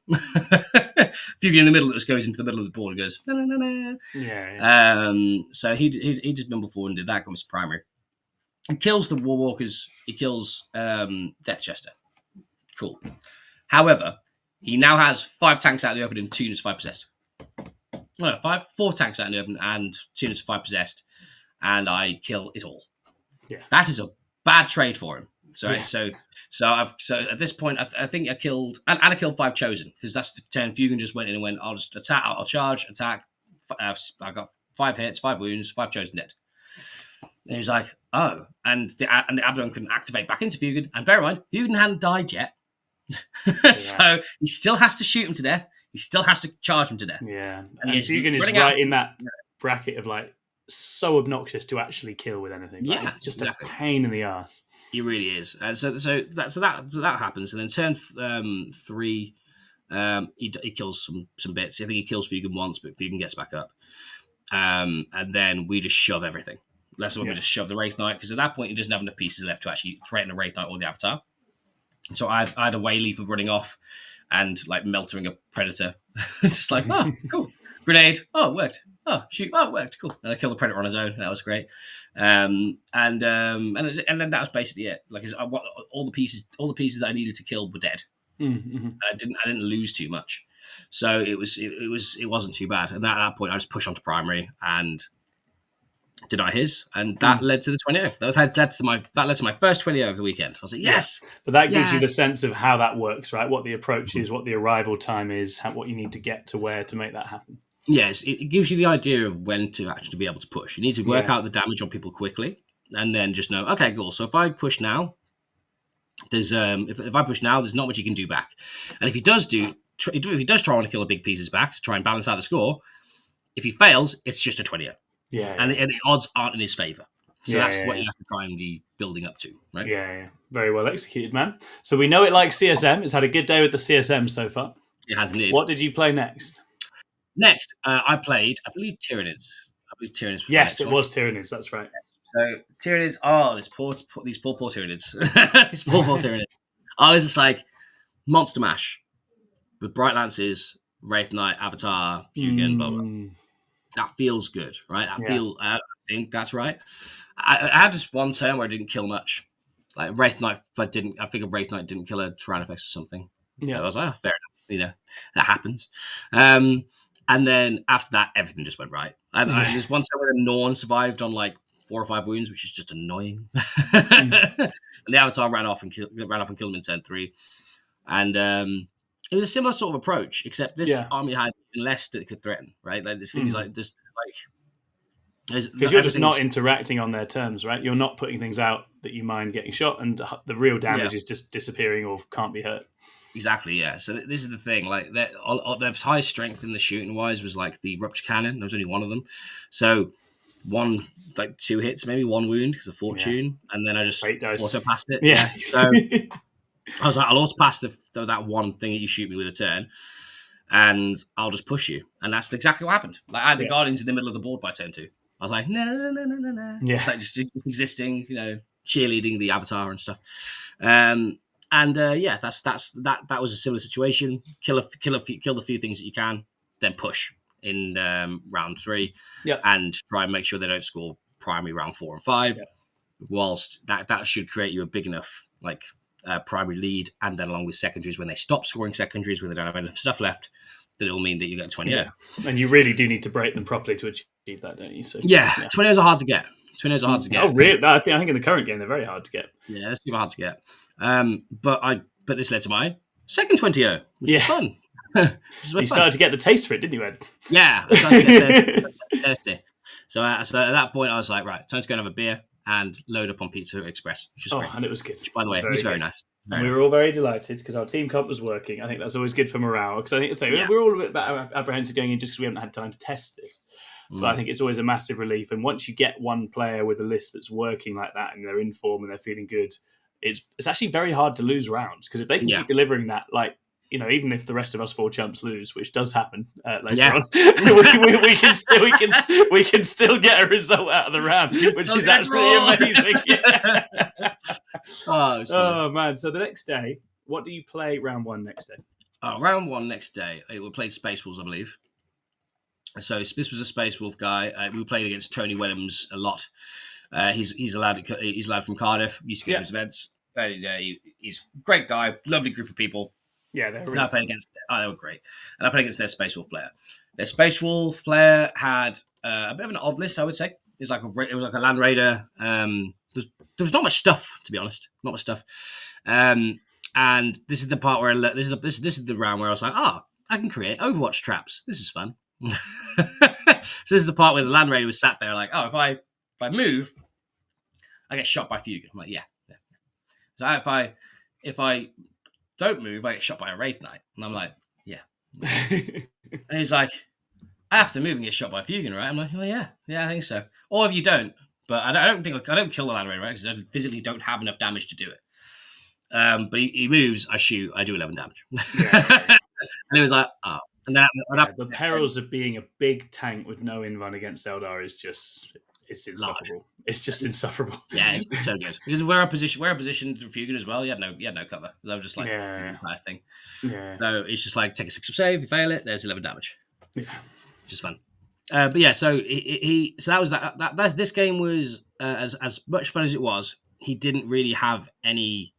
Fuegan in the middle that just goes into the middle of the board and goes, "Na." Yeah. So he just mumbled forward and did that. Comes to primary. He kills the Warwalkers. He kills Death Jester. Cool. However, he now has 5 tanks out in the open and 2 units 5 possessed. No, 4 tanks out in the open and 2 units 5 possessed, and I kill it all. Yeah. That is a bad trade for him. So Yeah. so at this point, I think I killed and I killed 5 chosen, because that's the turn. Fuegan just went in and went, I'll just attack, I'll charge, attack. I got 5 hits, 5 wounds, 5 chosen dead. And he was like, oh, and the Abaddon couldn't activate back into Fuegan. And bear in mind, Fuegan hadn't died yet. So he still has to shoot him to death. He still has to charge him to death. Yeah. And Fuegan is right in that bracket of like so obnoxious to actually kill with anything. Like, it's just a pain in the ass. He really is. So that happens. And then turn 3, he kills some bits. I think he kills Fuegan once, but Fuegan gets back up. And then we just shove everything. That's when we just shove the Wraithknight, because at that point he doesn't have enough pieces left to actually threaten a Wraithknight or the Avatar. So I had a Wayleaper running off and like melting a Predator. Just like, oh, cool. Grenade. Oh, it worked. Oh, shoot. Oh, it worked. Cool. And I killed the Predator on his own. That was great. And then that was basically it. Like, all the pieces that I needed to kill were dead. Mm-hmm. I didn't lose too much. So it wasn't too bad. And at that point I just pushed onto primary and deny his, and that led to the 20-0. That led to my first 20-0 of the weekend. I was like, yes. But that gives you the sense of how that works, right? What the approach is, what the arrival time is, what you need to get to where to make that happen. Yes, it gives you the idea of when to actually be able to push. You need to work out the damage on people quickly, and then just know, okay, cool. So if I push now, there's if I push now, there's not much you can do back. And if he does try to kill a big pieces back to try and balance out the score, if he fails, it's just a 20-0. And the odds aren't in his favour. So that's what you have to try and be building up to, right? Yeah. Very well executed, man. So we know it likes CSM. It's had a good day with the CSM so far. It has indeed. What did you play next? Next, I played, I believe, Tyranids. Yes, it was Tyranids. That's right. So Tyranids, these poor Tyranids. These poor Tyranids. I was just like, monster mash with Bright Lances, Wraithknight, Avatar, Fuegan, blah, blah. That feels good, right? I think that's right. I had this one turn where I didn't kill much. Like Wraithknight, I think a Wraithknight didn't kill a Tyrannosaurus or something. Yeah, I was like, fair enough. That happens. And then after that, everything just went right. There's one turn where a Norn survived on like 4 or 5 wounds, which is just annoying. And the Avatar ran off and killed him in turn 3. And it was a similar sort of approach, except this army had less that it could threaten, right? Like this thing is like just like because you're just not interacting on their terms, right? You're not putting things out that you mind getting shot, and the real damage is just disappearing or can't be hurt. Exactly, yeah. So this is the thing, like their high strength in the shooting wise was like the rupture cannon. There was only one of them, so 2 hits, maybe 1 wound because of fortune, and then I just auto passed it. Yeah. So I was like, I'll also pass that one thing that you shoot me with a turn, and I'll just push you. And that's exactly what happened. Like I had the Guardians in the middle of the board by turn 2. I was like, no. Yeah. It's like just existing, cheerleading the Avatar and stuff. That was a similar situation. Kill the few things that you can, then push in round 3, and try and make sure they don't score primary round 4 and 5. Yep. Whilst that should create you a big enough primary lead, and then along with secondaries, when they stop scoring secondaries, when they don't have enough stuff left, that it will mean that you get 20. Yeah, and you really do need to break them properly to achieve that, don't you? So 20s are hard to get. Oh, really? I think in the current game they're very hard to get. Yeah, they're super hard to get. But this led to my second 20-0, which is fun. You started to get the taste for it, didn't you, Ed? Yeah, I started to get thirsty. So at that point, I was like, right, time to go and have a beer and load up on Pizza Express, which was great. And it was good. Which, by the way, it was very nice. And we were all very delighted because our team comp was working. I think that's always good for morale, because I think we're all a bit apprehensive going in just because we haven't had time to test it. But I think it's always a massive relief. And once you get one player with a list that's working like that and they're in form and they're feeling good, it's actually very hard to lose rounds, because if they can keep delivering that, like, even if the rest of us 4 chumps lose, which does happen later on, we can still get a result out of the round, which is absolutely amazing. Oh man! So the next day, what do you play round 1 next day? Round 1 next day, it will play Space Wolves, I believe. So this was a Space Wolf guy. We played against Tony Wenhams a lot. He's a lad from Cardiff. Used to go to his events. He's a great guy. Lovely group of people. Yeah, they were. I played against. They were great, and I played against their Space Wolf player. Their Space Wolf player had a bit of an odd list, I would say. It was like a Land Raider. There's was not much stuff, to be honest. Not much stuff. And this is the part where this is the round where I was like, I can create Overwatch traps. This is fun. So this is the part where the Land Raider was sat there like, if I move, I get shot by Fuegan. I'm like, yeah. So if I don't move, I get shot by a Wraithknight. And I'm like, yeah. And he's like, I have to move and get shot by Fuegan, right? I'm like, oh yeah, I think so. Or if you don't, but I don't kill the Land Raider, right? Because I physically don't have enough damage to do it. But he moves, I shoot, I do 11 damage. And it was like, and then the perils of being a big tank with no in-run against Eldar is just, it's insufferable. Large. It's just insufferable. Yeah, it's so good because we're a position to Fuegan as well. You had no cover. I was just like, entire thing. Yeah. So it's just like take a 6 save, you fail it, there's 11 damage. Yeah, just fun. But yeah, so so that was that. This game was as much fun as it was. He didn't really have any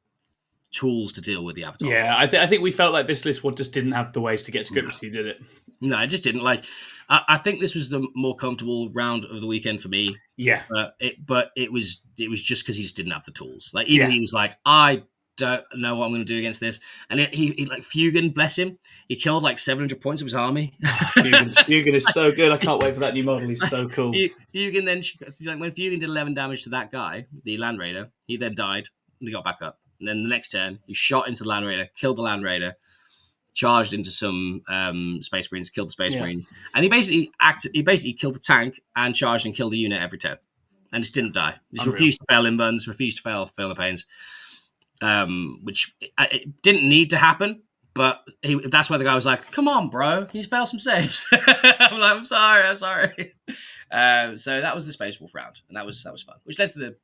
tools to deal with the Avatar. Yeah, I think we felt like this list just didn't have the ways to get to grips. He did it. No, it just didn't. Like, I think this was the more comfortable round of the weekend for me. Yeah, but it was just because he just didn't have the tools. Like, he was like, I don't know what I'm going to do against this. And he like Fuegan, bless him, he killed like 700 points of his army. Fuegan is so good. I can't wait for that new model. He's so cool. Fuegan then, like, when Fuegan did 11 damage to that guy, the Land Raider, he then died and he got back up. And then the next turn, he shot into the Land Raider, killed the Land Raider, charged into some Space Marines, killed the Space Marines, and he basically killed the tank and charged and killed the unit every turn, and just didn't die. Just refused to fail inbuns, refused to fail the pains, which it didn't need to happen. But that's why the guy was like, "Come on, bro, can you fail some saves?" I'm like, "I'm sorry." So that was the Space Wolf round, and that was fun, which led to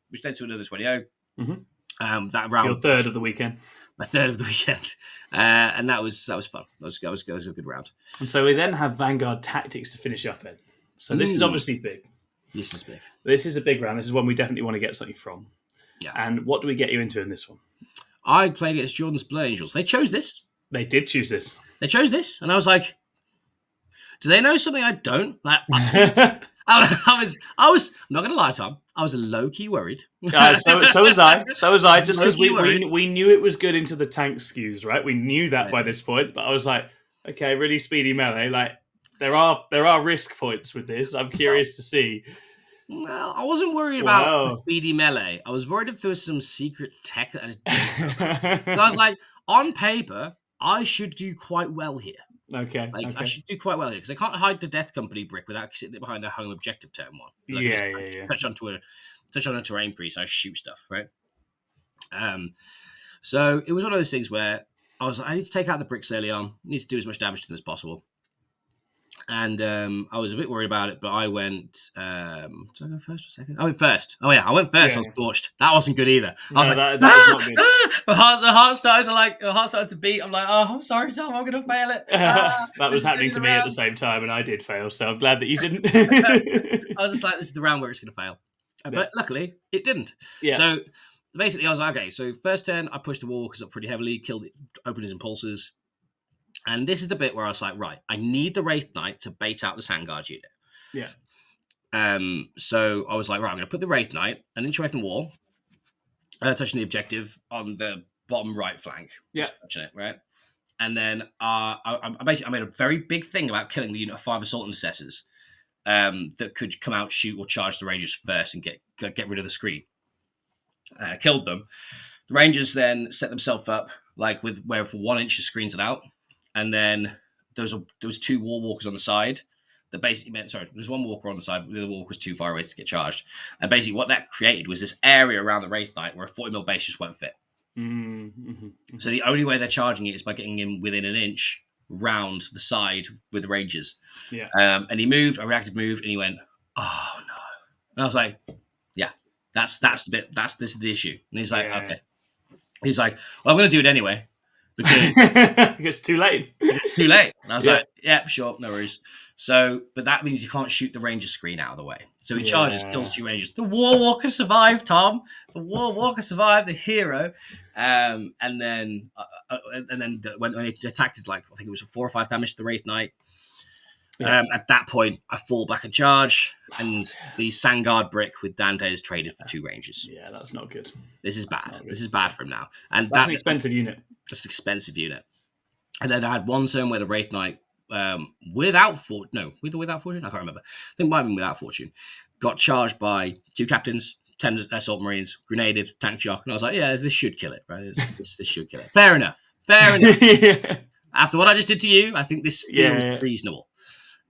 another 20-0. Mm-hmm. That round, your third of the weekend. My third of the weekend, and that was fun. That was a good round. And so we then have Vanguard Tactics to finish up in. So this is obviously big. This is big. This is a big round. This is one we definitely want to get something from. Yeah. And what do we get you into in this one? I played against Jordan's Blood Angels. They chose this. They did choose this. They chose this, and I was like, do they know something I don't? Like, I was. I'm not going to lie, Tom. I was low key worried. So was I. Just because we knew it was good into the tank skews, right? We knew that by this point. But I was like, okay, really speedy melee. Like there are risk points with this. I'm curious to see. Well, I wasn't worried about the speedy melee. I was worried if there was some secret tech that I just didn't. So I was like, on paper, I should do quite well here. Okay. I should do quite well here because I can't hide the Death Company brick without sitting behind a home objective turn one. Touch on a terrain priest, I shoot stuff, right? So it was one of those things where I was like, I need to take out the bricks early on. I need to do as much damage to them as possible. And I was a bit worried about it, but I went. Did I go first or second? I went first. Oh yeah, I went first. I was scorched. That wasn't good either. I was like, that was not good. The heart started to beat. I'm like, oh, I'm sorry, Tom, I'm going to fail it. That was happening to me at the same time, and I did fail. So I'm glad that you didn't. I was just like, this is the round where it's going to fail, but luckily it didn't. Yeah. So basically, I was like, okay. So first turn, I pushed the Warwalkers up pretty heavily, killed it, opened his impulsors. And this is the bit where I was like, right, I need the Wraithknight to bait out the Vanguard unit. Yeah. So I was like, right, I'm going to put the Wraithknight an inch away from the wall, touching the objective on the bottom right flank. Yeah. Touching it, right? And then I made a very big thing about killing the unit of 5 Assault Intercessors that could come out, shoot, or charge the Rangers first and get rid of the screen. I killed them. The Rangers then set themselves up like with where for 1 inch the screens it out. And then there was 2 Warwalkers on the side that basically meant, there's 1 walker on the side, but the other walker was too far away to get charged. And basically what that created was this area around the Wraithknight where a 40mm base just won't fit. Mm-hmm. So the only way they're charging it is by getting him within an inch round the side with the Rangers. Yeah. And he moved, I reactive moved, and he went, oh no. And I was like, yeah, that's the bit, this is the issue. And he's like, okay. He's like, well, I'm going to do it anyway. Because it's too late. Too late. And I was like, yeah, sure, no worries. So, but that means you can't shoot the Ranger screen out of the way. So he charges, kills 2 Rangers. The Warwalker survived, Tom. The Warwalker survived, the hero. And then when he attacked it, like, I think it was 4 or 5 damage to the Wraithknight. At that point, I fall back and charge, and the Sangard brick with Dante is traded for 2 ranges. Yeah, that's not good. This is bad. This is bad for him now. And that's an expensive unit. Just an expensive unit. And then I had one turn where the Wraithknight, without fortune, I can't remember. I think it might have been without fortune, got charged by 2 captains, 10 assault marines, grenaded, tank shock, and I was like, yeah, this should kill it, right? This should kill it. Fair enough. Yeah. After what I just did to you, I think this feels reasonable.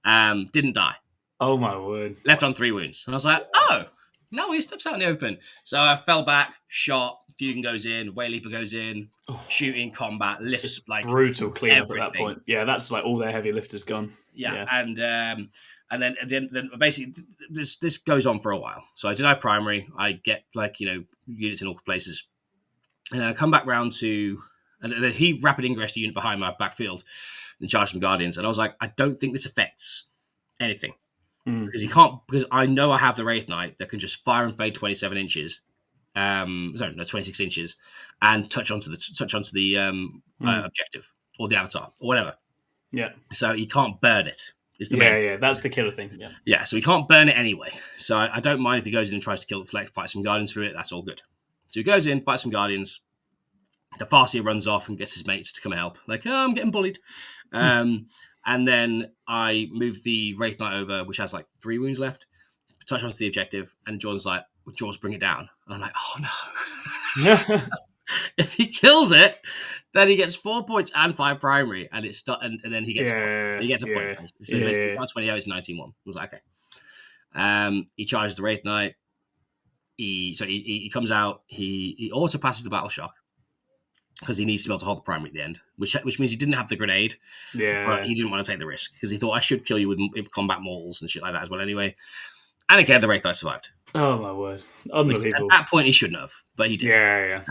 Didn't die. Oh my word! Left on 3 wounds, and I was like, oh, no, his stuff's out in the open. So I fell back, shot. Fuegan goes in, Wayleaper goes in, shooting, combat, lifts, like brutal cleanup at that point. Yeah, that's like all their heavy lifters gone. Yeah. And then basically this goes on for a while. So I deny primary, I get units in awkward places, and then I come back round to, and then he rapid ingressed a unit behind my backfield and charged some guardians, and I was like, I don't think this affects anything because he can't, because I know I have the Wraithknight that can just fire and fade 27 inches. 26 inches, and touch onto the objective or the avatar or whatever. Yeah. So he can't burn it. That's the killer thing. Yeah. So he can't burn it anyway. So I don't mind if he goes in and tries to fight some guardians through it. That's all good. So he goes in, fights some guardians. The Farseer runs off and gets his mates to come and help. Like, I'm getting bullied. And then I move the Wraithknight over, which has like 3 wounds left. Touch onto the objective, and Jordan's like, Jaws, bring it down. And I'm like, oh no. If he kills it, then he gets 4 points and 5 primary, and it's and then he gets a point. So basically 120 is 19-1. I was like, okay. He charges the Wraithknight. He comes out. He auto passes the battle shock because he needs to be able to hold the primary at the end, which means he didn't have the grenade. Yeah, but he didn't want to take the risk because he thought I should kill you with combat mortals and shit like that as well. Anyway, and again, the Wraithknight survived. Oh my word! Unbelievable. At that point, he shouldn't have, but he did. Yeah.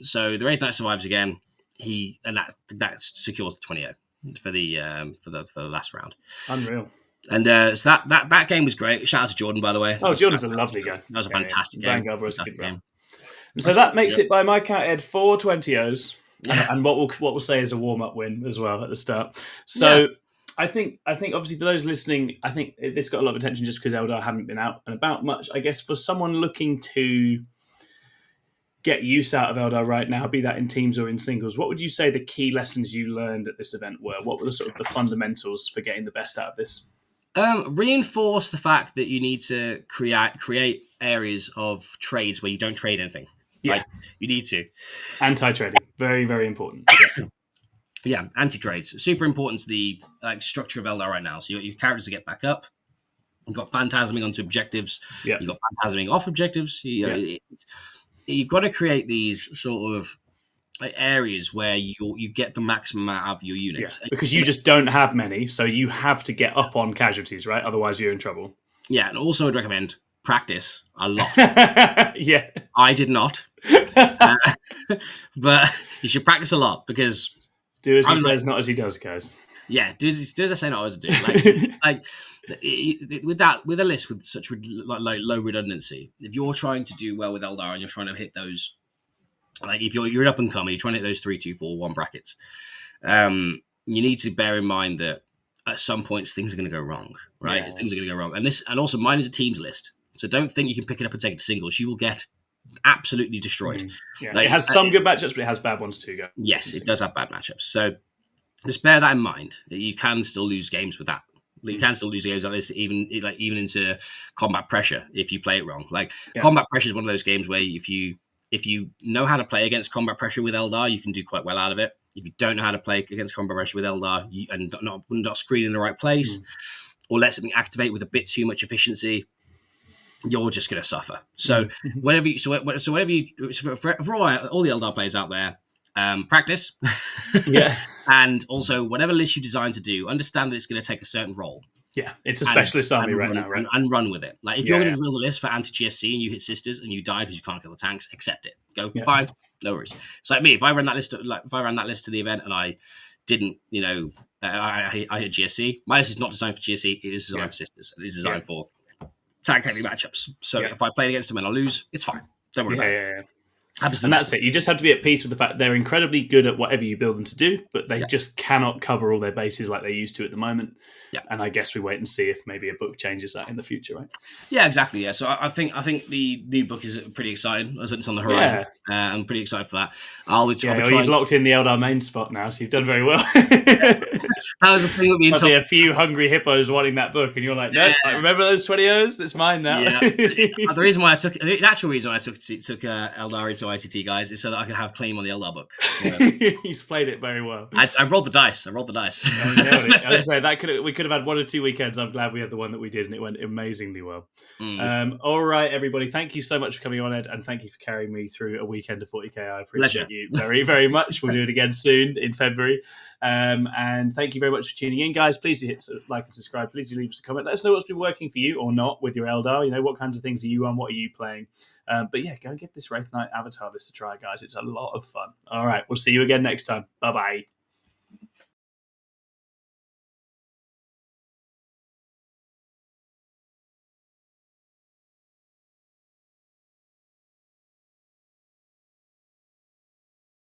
So the Wraithknight survives again. That secures the 20 for the last round. Unreal. And so that game was great. Shout out to Jordan, by the way. Oh, Jordan's a lovely guy. That was a fantastic game. Vanguard was a good game. So that makes it, by my count, Ed, 4 20-0s, and what we'll say is a warm-up win as well at the start. So. Yeah. I think obviously for those listening, I think this got a lot of attention just because Eldar haven't been out and about much. I guess for someone looking to get use out of Eldar right now, be that in teams or in singles, what would you say the key lessons you learned at this event were? What were the sort of the fundamentals for getting the best out of this? Reinforce the fact that you need to create areas of trades where you don't trade anything. Yeah, like, you need to. Anti-trading, very, very important. Yeah, anti-trades. Super important to the structure of Eldar right now. So you got your characters to get back up. You've got phantasming onto objectives. Yeah. You've got phantasming off objectives. You've got to create these sort of areas where you get the maximum out of your units. Yeah, because you just don't have many, so you have to get up on casualties, right? Otherwise you're in trouble. Yeah, and also I'd recommend practice a lot. Yeah. I did not. But you should practice a lot because... Do as he says, not as he does, guys. Yeah, do as I say, not as I do. With a list with such low redundancy, if you're trying to do well with Eldar and you're trying to hit those, like if you're an up and comer, you're trying to hit those 3, 2, 4, 1 brackets. You need to bear in mind that at some points things are going to go wrong, right? Yeah. Things are going to go wrong, and also mine is a teams list, so don't think you can pick it up and take it to singles. You will get absolutely destroyed. Yeah, it has some good matchups, but it has bad ones too. Yes, it does have bad matchups. So just bear that in mind. You can still lose games with that. You can still lose games like this, even into combat pressure if you play it wrong. Combat pressure is one of those games where if you know how to play against combat pressure with Eldar, you can do quite well out of it. If you don't know how to play against combat pressure with Eldar and not screen in the right place, or let something activate with a bit too much efficiency, you're just going to suffer. So for all the Eldar players out there, practice. Yeah. And also whatever list you design to do, understand that it's going to take a certain role. Yeah, it's a specialist army right now, right? And run with it. Like if you're going to build a list for anti-GSC and you hit sisters and you die because you can't kill the tanks, accept it. Go fine, no worries. It's like me. If I ran that list to the event and I didn't, I hit GSC. My list is not designed for GSC. It is designed for sisters. It is designed for tank heavy matchups. So if I play against them and I lose, it's fine. Don't worry about it. Absolutely. And that's it. You just have to be at peace with the fact they're incredibly good at whatever you build them to do, but they just cannot cover all their bases like they used to at the moment. Yeah. And I guess we wait and see if maybe a book changes that in the future, right? Yeah, exactly. Yeah. So I think the new book is pretty exciting. It's on the horizon. Yeah. I'm pretty excited for that. You've locked in the Eldar main spot now, so you've done very well. That was the thing with me. There'll be a few hungry hippos wanting that book, and you're like, no, remember those 20 O's? It's mine now. Yeah. The actual reason why I took Aeldari to ITT, guys, is so that I could have claim on the Eldar book. He's played it very well. I rolled the dice. As I say, we could have had 1 or 2 weekends. I'm glad we had the one that we did, and it went amazingly well. All right, everybody. Thank you so much for coming on, Ed, and thank you for carrying me through a weekend of 40k. I appreciate you very, very much. We'll do it again soon in February. And thank you very much for tuning in, guys. Please do hit like and subscribe. Please do leave us a comment. Let us know what's been working for you or not with your Eldar. What kinds of things are you on? What are you playing? But yeah, go and give this Wraithknight avatar list a try, guys. It's a lot of fun. All right, we'll see you again next time. Bye-bye.